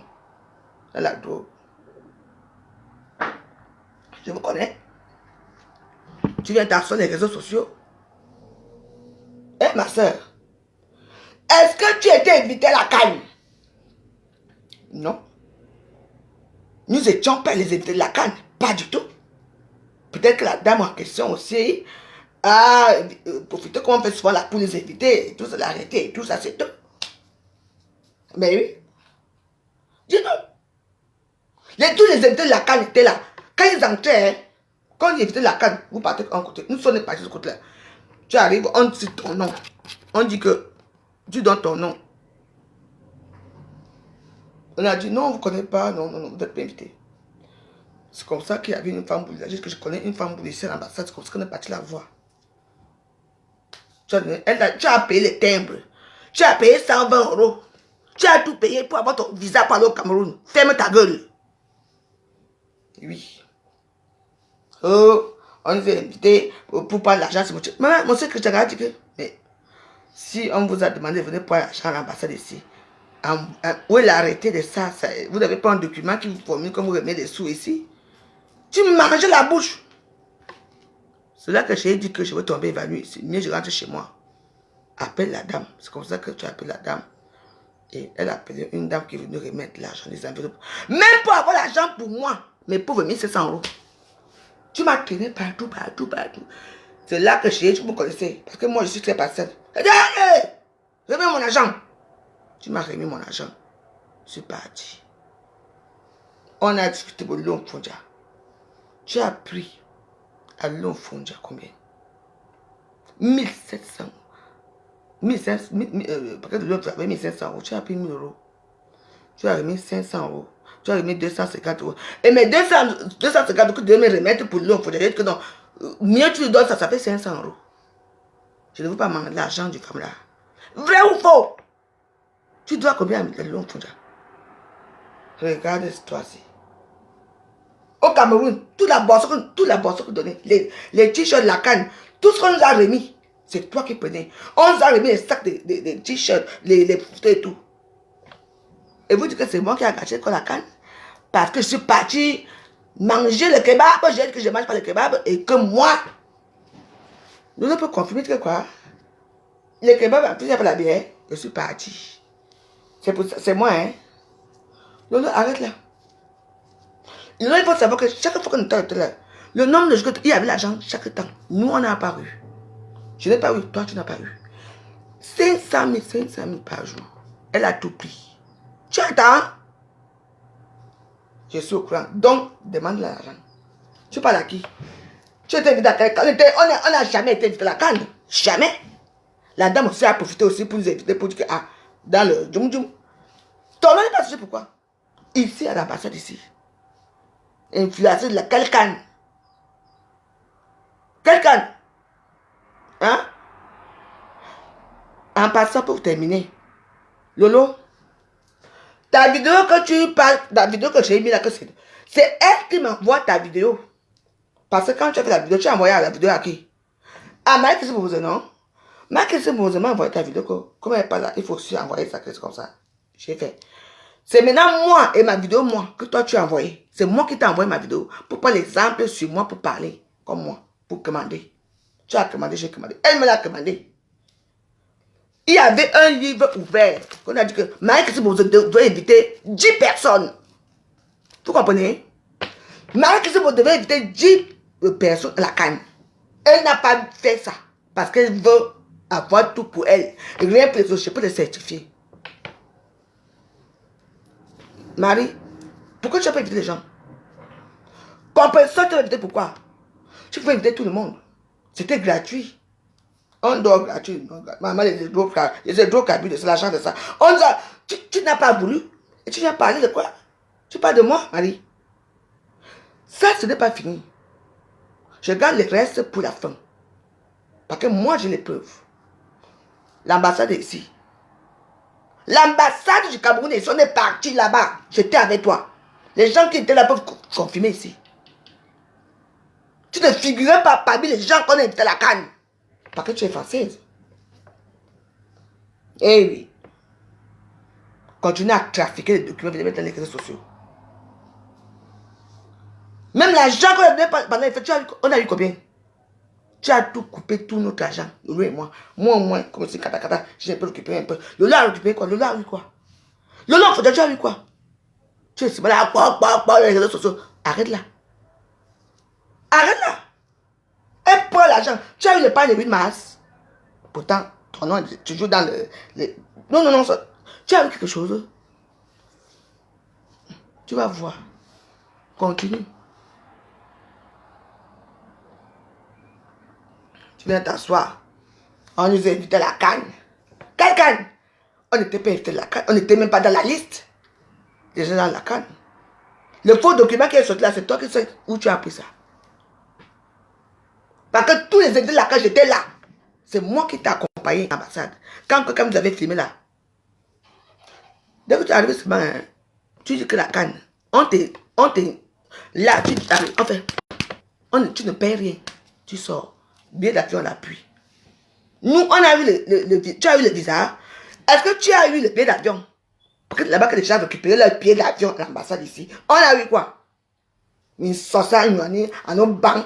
Elle adore. Je vous connais. Tu viens t'asseoir sur les réseaux sociaux. Eh, ma soeur, est-ce que tu étais invité à la canne? Non. Nous étions pas les invités de la canne. Pas du tout. Peut-être que la dame en question aussi a profité comme on fait souvent là pour les inviter. Et tout ça, l'arrêter et tout ça, c'est tout. Mais oui. Dis-nous. Tous les invités de la canne étaient là. Quand ils entraient, hein, quand ils invitaient de la canne, vous partez en côté. Nous sommes partis de ce côté-là. Tu arrives, on dit ton nom. On dit que tu donnes ton nom. On a dit non, vous ne connaissez pas, non, vous n'êtes pas invité. C'est comme ça qu'il y avait une femme boulée. Juste que je connais une femme boulée ici à l'ambassade, c'est comme ça qu'on est parti la voir. Tu as payé les timbres. Tu as payé 120 €. Tu as tout payé pour avoir ton visa pour aller au Cameroun. Ferme ta gueule. Oui. Oh, on nous a invités pour prendre l'argent. Maman, mon secrétaire a dit que mais, si on vous a demandé de venir prendre l'argent à l'ambassade ici, où est l'arrêté de ça, vous n'avez pas un document qui vous formule comme vous remettez des sous ici? Tu me manges la bouche. C'est là que j'ai dit que je veux tomber évanoui. C'est mieux je rentre chez moi. Appelle la dame. C'est comme ça que tu appelles la dame. Et elle a appelé une dame qui est venue remettre l'argent des enveloppes. Même pour avoir l'argent pour moi. Mais pour 1500 €. Tu m'as traîné partout, partout, partout. C'est là que j'ai dit que vous me connaissez. Parce que moi, je suis très patiente. Elle dit, allez, remets mon argent. Tu m'as remis mon argent. Je suis parti. On a discuté pour Lomfondia. Tu as pris à Lomfondia combien? 1700. 1500, parce que de l'autre, 1500 €. Tu as pris 1000 €. Tu as remis 500 €. Tu as remis 250 €. Et mes 250 € que tu devais me remettre pour l'eau, il faut dire que non. Mieux tu le donnes, ça fait 500 €. Je ne veux pas manger l'argent du femme là. Vrai ou faux? Tu dois combien à l'eau, regarde cette histoire-ci. Au Cameroun, toute la boisson que tu donnais, les t-shirts, la canne, tout ce qu'on nous a remis, c'est toi qui prenais. On nous a remis les sacs de t-shirts, les photos et tout. Et vous dites que c'est moi qui ai gâché la canne? Parce que je suis parti manger le kebab, j'ai dit que je ne mange pas le kebab et que moi, nous ne pouvons confirmer que quoi? Le kebab, en plus, il n'y a pas la bière. Je suis parti. C'est moi, hein? Lolo, arrête là. Lolo, il faut savoir que chaque fois qu'on était là, le nombre de jours, il y avait l'argent chaque temps. Nous, on n'a pas eu. Je n'ai pas eu, toi, tu n'as pas eu. 500 000 par jour. Elle a tout pris. Tu attends? Je suis au courant. Donc, demande l'argent. Tu parles à qui? Tu étais invité à la canne. On n'a jamais été invité à la canne. Jamais. La dame aussi a profité aussi pour nous inviter pour dire que, ah, dans le djoum djoum. Ton nom n'est pas sûr pourquoi? ici à l'ambassade ici. Influencer de quelqu'un. Quelqu'un. Hein? En passant pour terminer. Lolo, ta vidéo que tu parles, la vidéo que j'ai mis là, c'est elle qui m'envoie ta vidéo. Parce que quand tu as fait la vidéo, tu as envoyé la vidéo à qui? À Mike Sibouze, non? Mike Sibouze m'a envoyé ta vidéo. Comme elle n'est pas là, il faut aussi envoyer ça, comme ça. J'ai fait. C'est maintenant moi et ma vidéo, moi, que toi tu as envoyé. C'est moi qui t'ai envoyé ma vidéo pour prendre l'exemple sur moi, pour parler, comme moi, pour commander. Tu as commandé, j'ai commandé. Elle me l'a commandé. Il y avait un livre ouvert. On a dit que Mike Sibouze devait inviter 10 personnes. Vous comprenez? Mike Sibouze devait inviter 10 personnes à la canne. Elle n'a pas fait ça parce qu'elle veut avoir tout pour elle. Rien pour les autres, je peux le certifier. Marie, pourquoi tu n'as pas invité les gens? Compensation, tu as invité pourquoi? Tu peux inviter tout le monde. C'était gratuit. On dort gratuit. Maman, les gros cabines, c'est l'argent de ça. Tu n'as pas voulu. Et tu viens parler de quoi? Tu parles de moi, Marie. Ça, ce n'est pas fini. Je garde le reste pour la fin. Parce que moi, j'ai les preuves. L'ambassade est ici. L'ambassade du Cameroun est partie là-bas. J'étais avec toi. Les gens qui étaient là peuvent confirmer ici. Tu ne figurais pas parmi les gens qu'on a invité à la canne. Parce que tu es française. Eh oui. Continue à trafiquer les documents, les mettre dans les réseaux sociaux. Même l'argent qu'on a donné pendant les fêtes, on a eu combien? Tu as tout coupé, tout notre argent. Lolo et moi. Moi, comme c'est kata, j'ai un peu récupéré un peu. Lolo a récupéré quoi? Lolo a eu quoi? Lolo, tu as eu quoi? Tu es là, les réseaux sociaux. Arrête là. Arrête là. Elle prend l'argent. Tu as eu le pain de 8 mars. Pourtant, ton nom est toujours dans le... Non, ça. Tu as eu quelque chose. Tu vas voir. Continue. Tu viens t'asseoir. On nous a invité à la canne. Quelle canne? On n'était pas invité à la canne. On n'était même pas dans la liste. Les gens dans la canne. Le faux document qui est sorti là, c'est toi qui sais où tu as pris ça. Parce que tous les invités de la canne, j'étais là. C'est moi qui t'ai accompagné à l'ambassade. Quand vous avez filmé là. Dès que tu arrives ce matin, tu dis que la canne, là, tu arrives, en fait, tu ne payes rien. Tu sors. Billet d'avion à l'appui. Nous, on a eu tu as eu le visa. Est-ce que tu as eu le billet d'avion? Parce que là-bas, que les gens récupéraient le billet d'avion à l'ambassade ici. On a eu quoi? Une sauce à nos banques.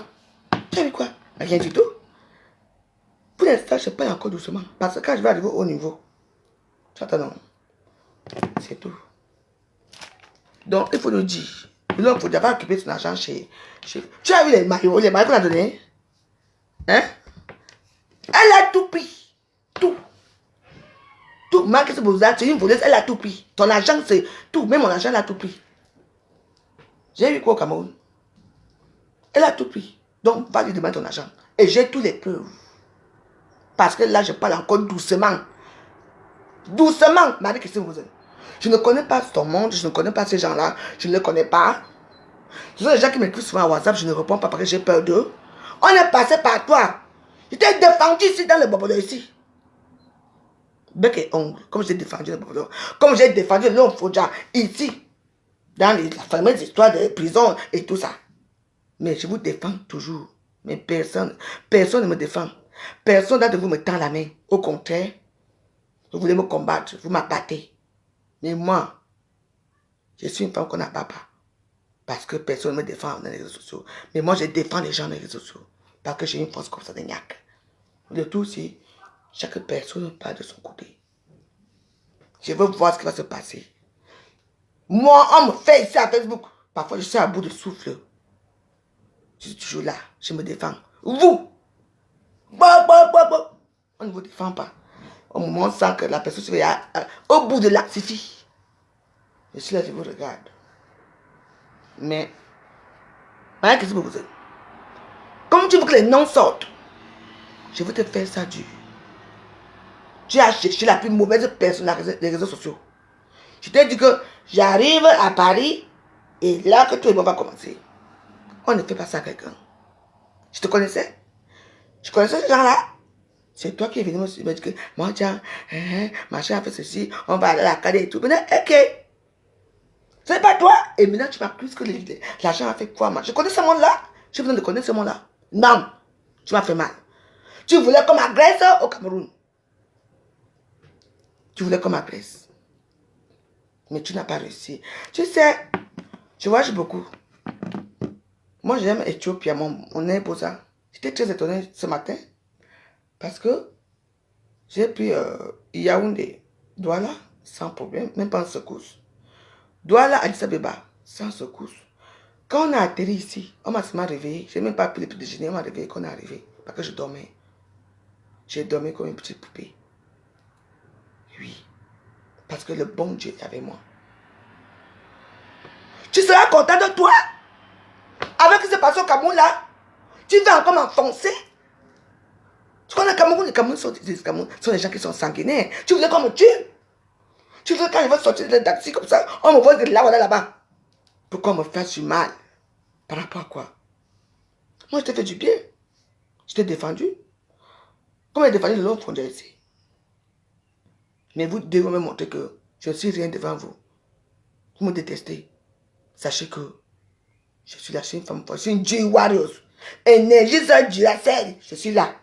Tu as eu quoi? Rien du tout. Pour l'instant, je paye encore doucement. Parce que quand je vais arriver au niveau, tu attends, non. C'est tout. Donc, il faut nous dire. Il faut d'abord récupérer son argent chez... Tu as vu les maillots qu'on a donnés? Hein? Elle a tout pris. Tout. Tout. Marc, c'est pour ça. Tu es une voleuse, elle a tout pris. Ton argent, c'est tout. Même mon argent, elle a tout pris. J'ai eu quoi au Cameroun? Elle a tout pris. Donc, va lui demander ton argent. Et j'ai tous les preuves. Parce que là, je parle encore doucement. Doucement, Marie Christine Bouzen. Je ne connais pas ton monde, je ne connais pas ces gens-là, je ne les connais pas. Ce sont les gens qui m'écrivent souvent à WhatsApp, je ne réponds pas parce que j'ai peur d'eux. On est passé par toi. Je t'ai défendu ici dans le Bobodo ici. Bec et ongle, comme j'ai défendu le Bobodo. Comme j'ai défendu l'homme Fodja ici. Dans les fameuses histoires de prison et tout ça. Mais je vous défends toujours. Mais personne ne me défend. Personne d'entre vous me tend la main. Au contraire, vous voulez me combattre, vous m'abattez. Mais moi, je suis une femme qu'on n'a pas. Parce que personne ne me défend dans les réseaux sociaux. Mais moi, je défends les gens dans les réseaux sociaux. Parce que j'ai une force comme ça de gnac. Le tout, c'est chaque personne parle de son côté. Je veux voir ce qui va se passer. Moi, on me fait ici à Facebook. Parfois, je suis à bout de souffle. Je suis toujours là. Je me défends. Vous, on ne vous défend pas. Au moment où on sent que la personne se fait au bout de l'actifie. Je suis là, je vous regarde. Mais, qu'est-ce que vous êtes? Comme tu veux que les noms sortent, je veux te faire ça dur. Tu as cherché la plus mauvaise personne dans les réseaux sociaux. Je t'ai dit que J'arrive à Paris et là que tout le monde va commencer. On ne fait pas ça à quelqu'un. Je te connaissais. Je connaissais ce genre-là. C'est toi qui es venu me dire que moi, tiens, machin a fait ceci, on va aller à la cadette et tout. Mais ok. Ce n'est pas toi. Et maintenant, tu m'accuses que l'argent a fait quoi, moi? Je connais ce monde-là. J'ai besoin de connaître ce monde-là. Non. Tu m'as fait mal. Tu voulais qu'on m'agresse au Cameroun. Tu voulais qu'on m'agresse. Mais tu n'as pas réussi. Tu sais, je voyage beaucoup. Moi, j'aime Éthiopie, mon imposant. J'étais très étonné ce matin. Parce que j'ai pris Yaoundé, Douala, sans problème, même pas en secousse. Douala, Addis Abeba, sans secousse. Quand on a atterri ici, on m'a seulement réveillé. Je n'ai même pas pris le petit déjeuner, on m'a réveillé quand on est arrivé. Parce que je dormais. J'ai dormi comme une petite poupée. Oui. Parce que le bon Dieu est avec moi. Tu seras content de toi? Avec ce qui se passe au Cameroun là? Tu vas encore m'enfoncer? Tu connais le Cameroun? Les Cameroun sont des gens qui sont sanguinaires. Tu voulais qu'on me tue? Tu veux quand je vais sortir de taxi comme ça, on me voit de là, voilà là-bas. Pourquoi on me fait du mal? Par rapport à quoi? Moi, je t'ai fait du bien. Je t'ai défendu. Comment j'ai défendu le long frontière ici? Mais vous devez me montrer que je ne suis rien devant vous. Vous me détestez. Sachez que je suis là, je suis une femme forte. Je suis une G Warriors. Énergie ça Duracell. Je suis là.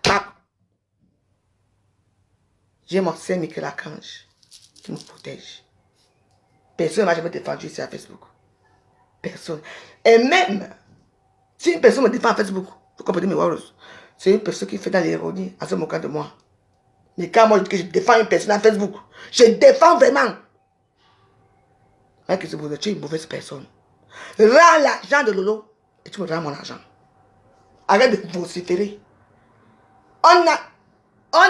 J'ai mon Saint Michel Archange qui me protège. Personne ne m'a jamais défendu ici à Facebook. Personne. Et même, si une personne me défend à Facebook, vous comprenez mes Warriors, c'est une personne qui fait dans l'ironie en se moquant de moi. Mais quand moi je dis que je défends une personne à Facebook, je défends vraiment. Mec, tu es une mauvaise personne. Rends l'argent de Lolo et tu me rends mon argent. Arrête de vociférer. On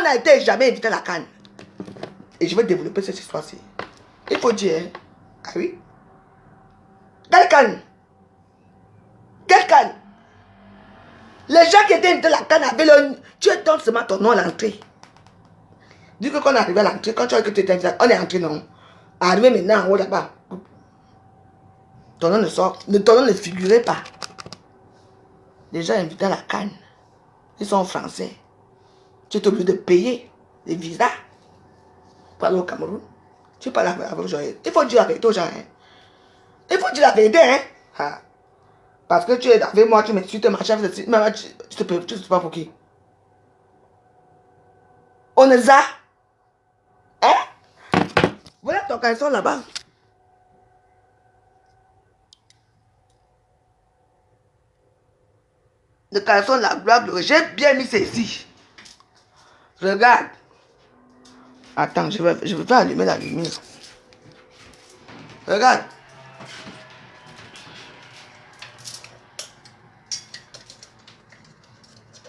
n'a été jamais invité à la canne. Et je vais développer cette histoire-ci. Il faut dire, hein? Ah oui? Quelle canne? Quelle canne? Les gens qui étaient invités à la canne avaient le... Tu donnes seulement ton nom à l'entrée. Dis que quand on est arrivé à l'entrée, quand tu as que tu étais invité, on est entré, non? Arrivé maintenant en haut là-bas. Ton nom ne sort, ton nom ne figurait pas. Les gens invités à la canne, ils sont français. Tu es obligé de payer les visas pour aller au Cameroun. Tu parles avec Joël. Il faut dire la vérité aux gens. Hein. Il faut dire la vérité. Hein. Ah. Parce que tu es avec moi, tu me suis, tu te prends pour qui? On est là. Hein? Voilà ton caleçon là-bas. Le caleçon, la blague, j'ai bien mis ceci. Regarde. Attends, je vais allumer la lumière. Regarde.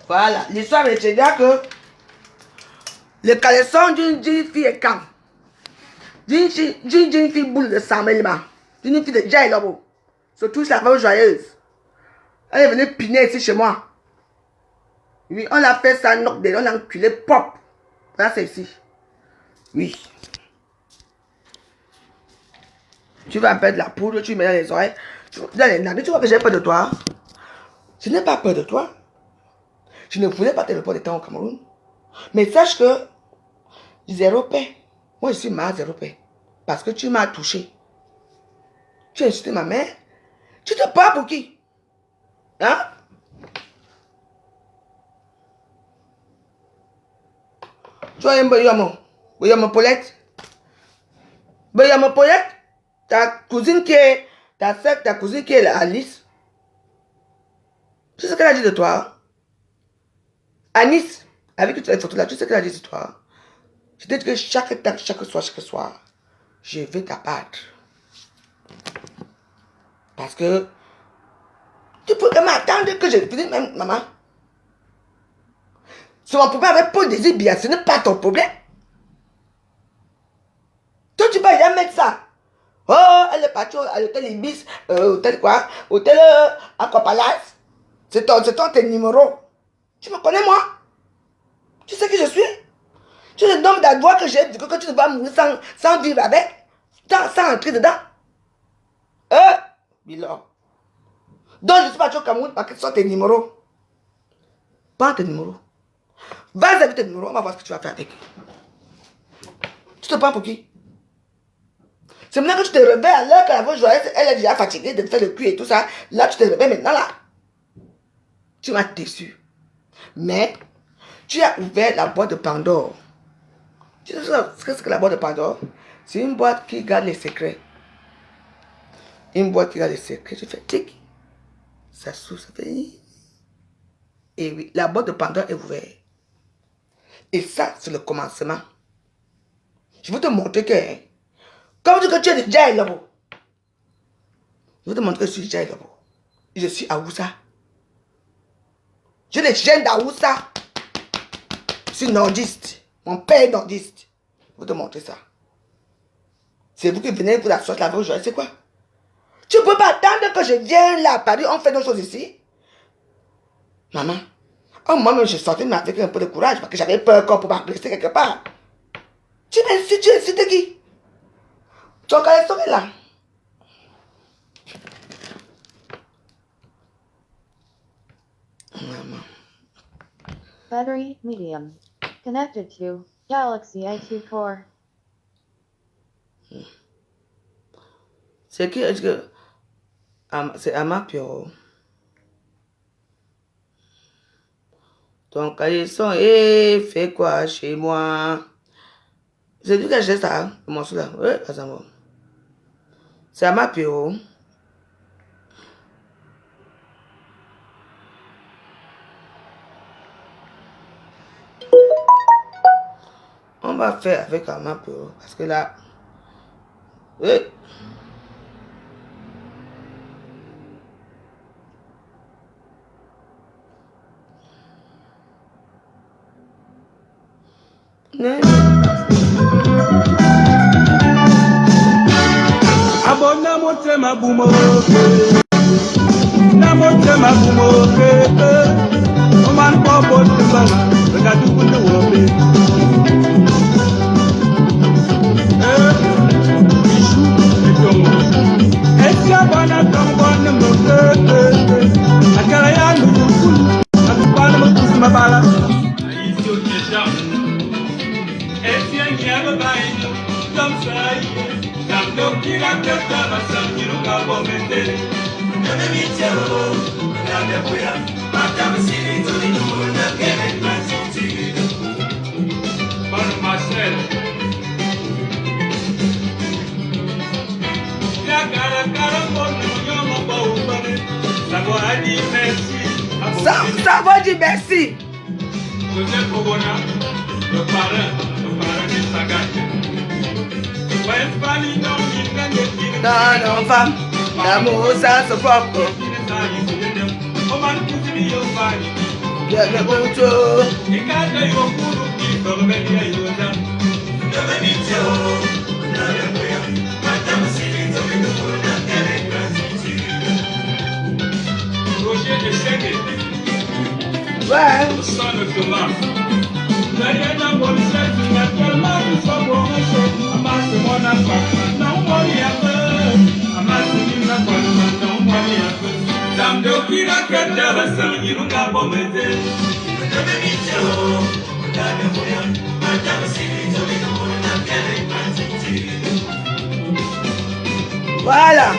Voilà. L'histoire est que le caleçon d'une fille est calme. D'une fille boule de sang, d'une fille de Jai Lobo. Surtout la femme joyeuse. Elle est venue piner ici chez moi. Oui, on l'a fait ça, on l'a enculé pop. Là, c'est ici. Oui. Tu vas perdre la poudre, tu mets dans les oreilles. Dans les narines, tu vois que j'ai peur de toi. Je n'ai pas peur de toi. Je ne voulais pas te reporter temps au Cameroun. Mais sache que zéro paix. Moi, je suis mal zéro paix. Parce que tu m'as touché. Tu as insulté ma mère. Tu te bats pour qui? Hein? Tu vois un Boyamo Paulette? Boyamo Paulette? Ta cousine qui est... Ta cousine qui est là, Alice. Tu sais ce qu'elle a dit de toi? Anis, avec toutes les photos là, tu sais ce qu'elle a dit de toi? Je te dis que chaque soir, je vais t'abattre. Parce que tu peux m'attendre que je finisse même, maman. C'est mon problème avec Paul Désir Biya, ce n'est pas ton problème. Toi, tu peux rien mettre ça. Oh, elle est partie à l'hôtel Ibis, hôtel quoi? Hôtel Aquapalace. C'est ton numéro. Tu me connais, moi? Tu sais qui je suis? Tu es le nombre d'advoits que j'ai dit que tu ne vas mourir sans vivre avec, sans entrer dedans. Bilo. Donc, je ne suis pas au Cameroun parce que ce sont tes numéros. Prends tes numéros. Va avec tes numéros, on va voir ce que tu vas faire avec. Tu te prends pour qui? C'est maintenant que tu te réveilles à l'heure que la voix joyeuse, elle est déjà fatiguée de faire le cul et tout ça. Là, tu te réveilles maintenant là. Tu m'as déçu. Mais, tu as ouvert la boîte de Pandore. Tu sais ce que c'est que la boîte de Pandore? C'est une boîte qui garde les secrets. Une boîte qui garde les secrets. Tu fais tic. Ça s'ouvre, ça fait... Et oui, la boîte de Pandore est ouverte. Et ça, c'est le commencement. Je veux te montrer que... Comme tu dis que tu es déjà là-bas. Je veux te montrer que je suis déjà là-bas. Je suis à Oussa. Je les gêne d'Aoussa. Je suis nordiste. Mon père est nordiste. Je veux te montrer ça. C'est vous qui venez pour la sorte la vraie joie. C'est quoi? Tu ne peux pas attendre que je vienne là à Paris. On fait nos choses ici. Maman. Oh, moi-même, je sortais avec un peu de courage parce que j'avais peur qu'on pouvait rester quelque part. Tu insultes qui? Ton caleçon est là. Maman. Battery medium. Connected to Galaxy A2 Core. C'est qui? Est-ce que... C'est Ama Pio. Ton caleçon fait quoi chez moi? C'est lui que j'ai ça, le morceau là. Oui, par exemple. C'est Ama Pio. On va faire avec Ama Pio. Parce que là... Oui. Abona mote mabumoke, na mote mabumoke, oman popo tibana, regadu kunde wobe. Ishu etongo, esia bana tambone moke, akara ya nukulu, akupana mokusi mabala. Aisyo kesha, esia nyaba baino, tamsaye. Tanto kila kata masangiru kabomete. Nana michero, nana buya, mata msiri tuli na kene masiti. Manu Marcel. Ya cara mono nyoma baubane. Sabo adi merci. Sabo di merci. Joseph Obona, le parrain de Sagate. Non, femme, l'amour, ça se propre. Bien le bonjour. Ouais. Voilà.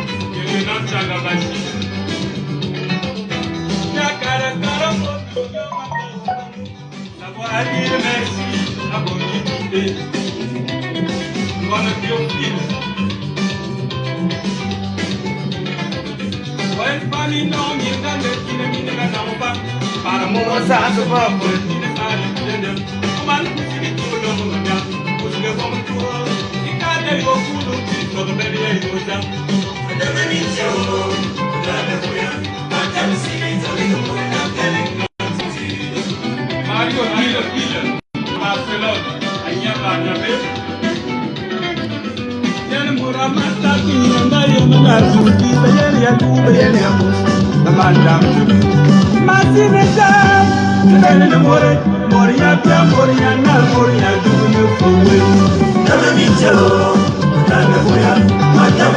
Madame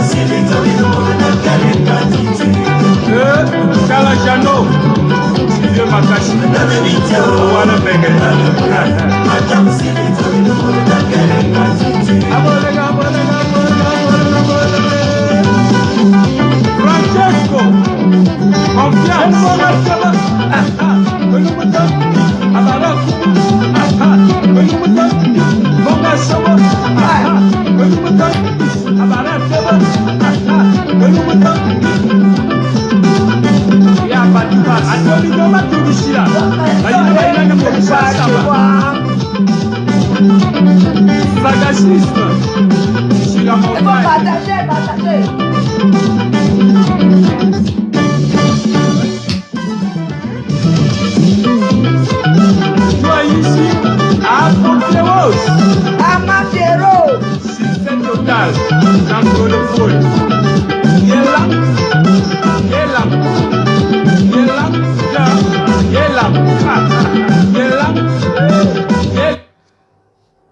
makashi. Wana peke. Francesco, confiance. Sagacisme sur la montagne. Partagez. Toi ici, à Fonteros, Amatero. système total, centre de foule.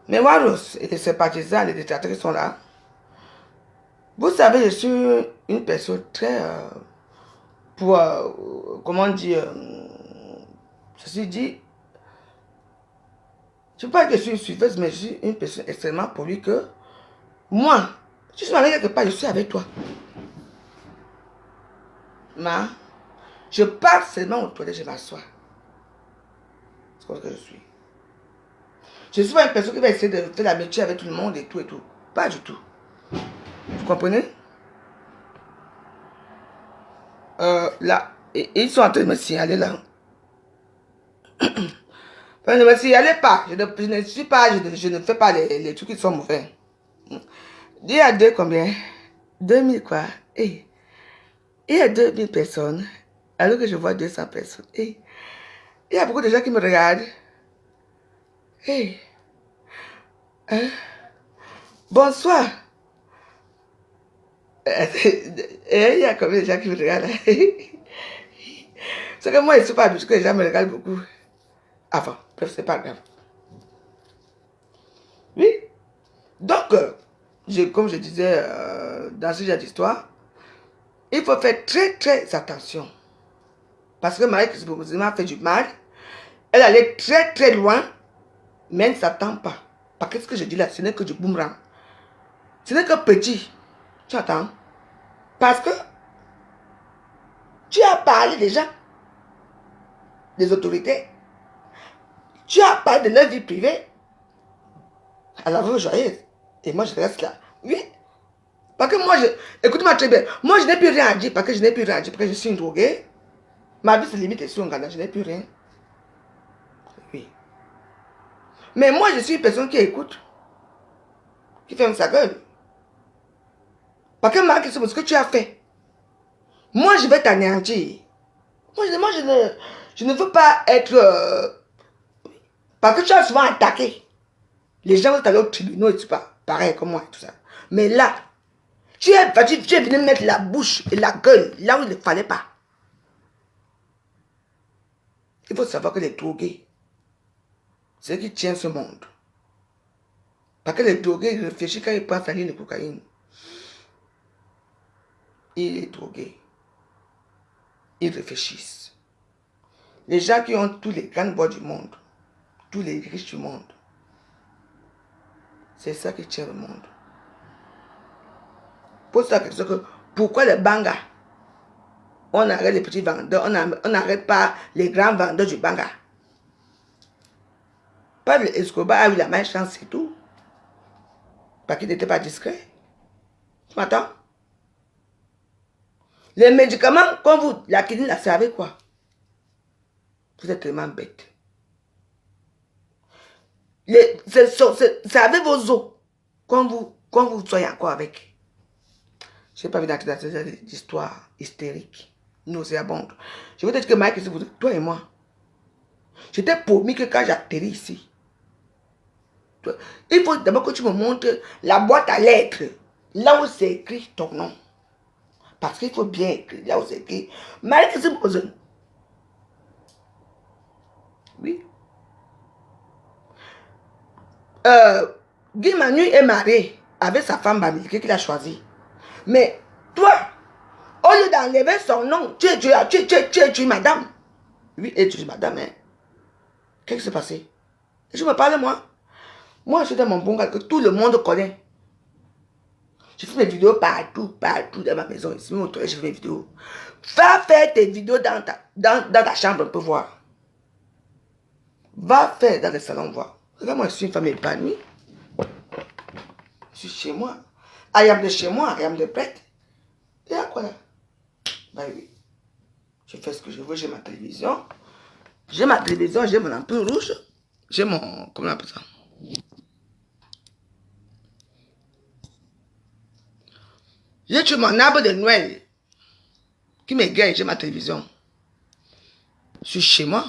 Mais Waros et ses partisans, les détracteurs qui sont là, vous savez, je suis une personne très, comment dire, ceci dit, je ne sais pas que je suis une suiveuse, mais je suis une personne extrêmement polie que moi, si je suis allé quelque part, je suis avec toi. Mais je pars seulement au toilette, je m'assois. C'est comme ça que je suis. Je ne suis pas une personne qui va essayer de faire l'amitié avec tout le monde et tout et tout. Pas du tout. Vous comprenez? Là, ils sont en train de me signaler là. Enfin, ne me signalez pas. Je ne suis pas, je ne fais pas les trucs qui sont mauvais. Il y a combien? 2000 quoi? Et il y a 2000 personnes, alors que je vois 200 personnes. Et il y a beaucoup de gens qui me regardent. Hey. Hein? Bonsoir. Il y a combien de gens qui me regardent? C'est que moi, je ne suis pas habitué que les gens me regardent beaucoup. Enfin, bref, c'est pas grave. Oui. Donc, comme je disais dans ce genre d'histoire, il faut faire très très attention. Parce que Marie-Christine Bokosima a fait du mal. Elle allait très très loin. Mais elle ne s'attend pas. Parce que ce que je dis là, ce n'est que du boomerang. Ce n'est que petit. Tu entends? Parce que tu as parlé déjà des autorités. Tu as parlé de leur vie privée. À la vie joyeuse. Et moi, je reste là. Oui. Parce que moi, écoute-moi très bien. Moi, je n'ai plus rien à dire. Parce que je n'ai plus rien à dire. Parce que je suis une droguée. Ma vie se limite ici au Ghana. Je n'ai plus rien. Oui. Mais moi, je suis une personne qui écoute. Qui ferme sa gueule. Parce que Marc, c'est ce que tu as fait. Moi, je vais t'anéantir. Moi, je ne veux pas être... parce que tu as souvent attaqué. Les gens vont aller au tribunal et tu pas pareil comme moi et tout ça. Mais là, tu es venu mettre la bouche et la gueule là où il ne fallait pas. Il faut savoir que les drogués, c'est ce qui tient ce monde. Parce que les drogués, ils réfléchissent quand ils prennent sa ligne de cocaïne. Ils sont drogués. Ils réfléchissent. Les gens qui ont tous les grands bois du monde, tous les riches du monde, c'est ça qui tient le monde. Pose la question que pourquoi les bangas, on arrête les petits vendeurs, on n'arrête pas les grands vendeurs du banga. Pablo Escobar a eu la malchance et tout. Parce qu'il n'était pas discret. Tu m'entends? Les médicaments, quand vous, la kidney, la servez quoi? Vous êtes tellement bête. Servez vos os quand vous soyez encore avec. Je n'ai pas vu d'entrer dans cette histoire hystérique, nauséabonde. Je veux te dire que Mike, toi et moi, j'étais promis que quand j'atterris ici, il faut d'abord que tu me montres la boîte à lettres, là où c'est écrit ton nom. Parce qu'il faut bien écrire, là où c'est écrit Marie-Christine Bokosima. Oui. Guy Manu est marié avec sa femme Bamileke qu'il a choisi. Mais toi, au lieu d'enlever son nom, tu es madame. Oui, et tu dis, madame, hein, qu'est-ce qui s'est passé? Je me parle, moi. Moi, je suis dans mon bon gars que tout le monde connaît. Je fais mes vidéos partout dans ma maison. Ici, mon toilette, je fais mes vidéos. Va faire tes vidéos dans ta chambre, on peut voir. Va faire dans le salon, voir. Regarde, moi, je suis une femme épanouie. Je suis chez moi. I am de chez moi, I am de prête. Et à quoi là? Ben oui. Je fais ce que je veux, j'ai ma télévision. J'ai ma télévision, j'ai mon ampoule rouge. J'ai mon... Comment on appelle ça? J'ai tué mon arbre de Noël qui m'égaye, j'ai ma télévision. Je suis chez moi.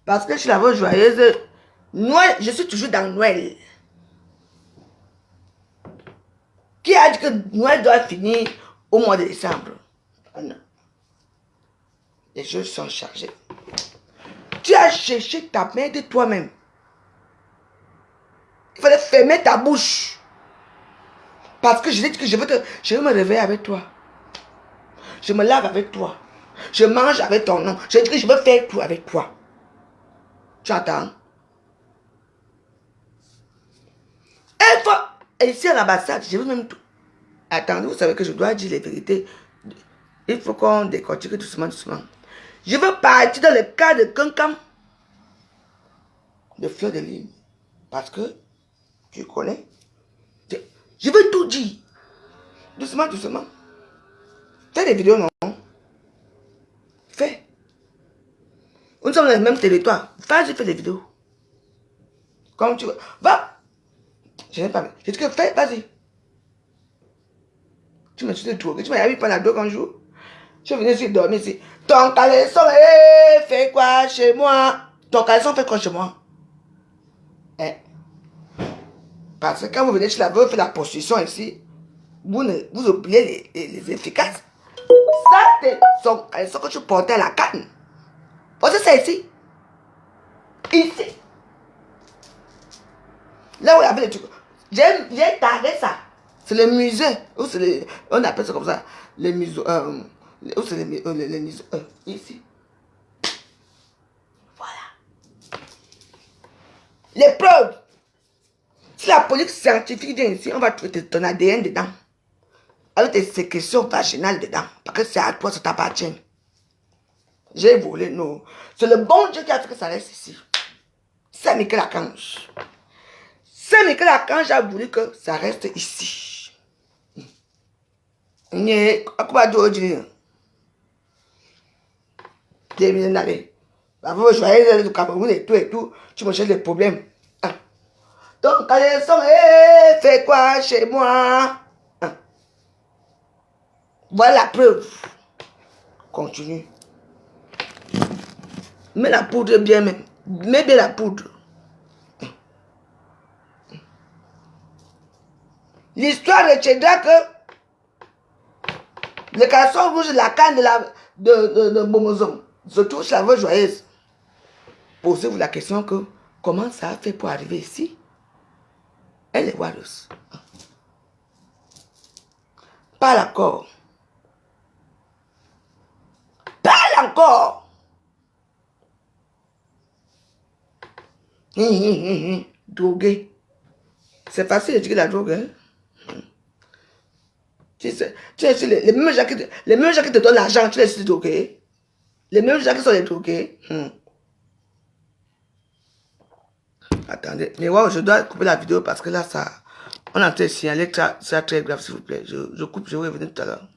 Parce que je suis la voix joyeuse. Noël, je suis toujours dans Noël. Qui a dit que Noël doit finir au mois de décembre? Oh non. Les choses sont chargées. Tu as cherché ta merde toi-même. Il fallait fermer ta bouche. Parce que je dis que je veux me réveiller avec toi. Je me lave avec toi. Je mange avec ton nom. Je dis que je veux faire tout avec toi. Tu entends? Et ici à l'ambassade, je veux même tout. Attendez, vous savez que je dois dire les vérités. Il faut qu'on décortique doucement, doucement. Je veux partir dans le cas de Kankam. De Fleur de Lys. Parce que, tu connais. Je veux tout dire. Doucement, doucement. Fais des vidéos, non? Fais. Nous sommes dans le même territoire. Vas-y, fais des vidéos. Comme tu veux. Va. Je n'ai pas. Je dis que fais, vas-y. Tu me suis drogué. Tu m'as mis pendant 2 jours. Je venais ici dormir ici. Ton caleçon, fait quoi chez moi? Ton caleçon fait quoi chez moi? Hein? Parce que quand vous venez chez la veuve, faire la prostitution ici, vous oubliez les efficaces. Ça, c'est son caleçon que tu portais à la canne. Vous savez ça ici? Ici. Là où il y avait les trucs. J'ai tagué ça. C'est le musée. On appelle ça comme ça. Les musées. Où c'est les musées? Ici. Voilà. Les preuves. Si la police scientifique vient ici, on va trouver ton ADN dedans. Avec tes sécrétions vaginales dedans. Parce que c'est à toi, ça t'appartient. J'ai volé, non. C'est le bon Dieu qui a fait que ça reste ici. C'est Michel Archange. C'est Michel Archange a voulu que ça reste ici. Quoi dire? Des milliers d'années. Vous joyez le Cameroun et tout, tu me cherches des problèmes. Donc, caleçon, fais quoi chez moi? Voilà la preuve. Continue. Mets la poudre bien même. Mets bien la poudre. L'histoire retiendra que le caleçon rouge, la canne de Bomozom se touche la voix joyeuse. Posez-vous la question que comment ça a fait pour arriver ici? Elle est Wallace. Parle encore. Parle encore. Drogué. C'est facile de dire la drogue, hein? Tu sais, les mêmes gens qui te donnent l'argent, tu les drogués. Les mêmes gens qui sont les drogués. Attendez, mais ouais, je dois couper la vidéo parce que là, ça, on a en train de signaler que ça très grave, s'il vous plaît. Je coupe, je vais revenir tout à l'heure.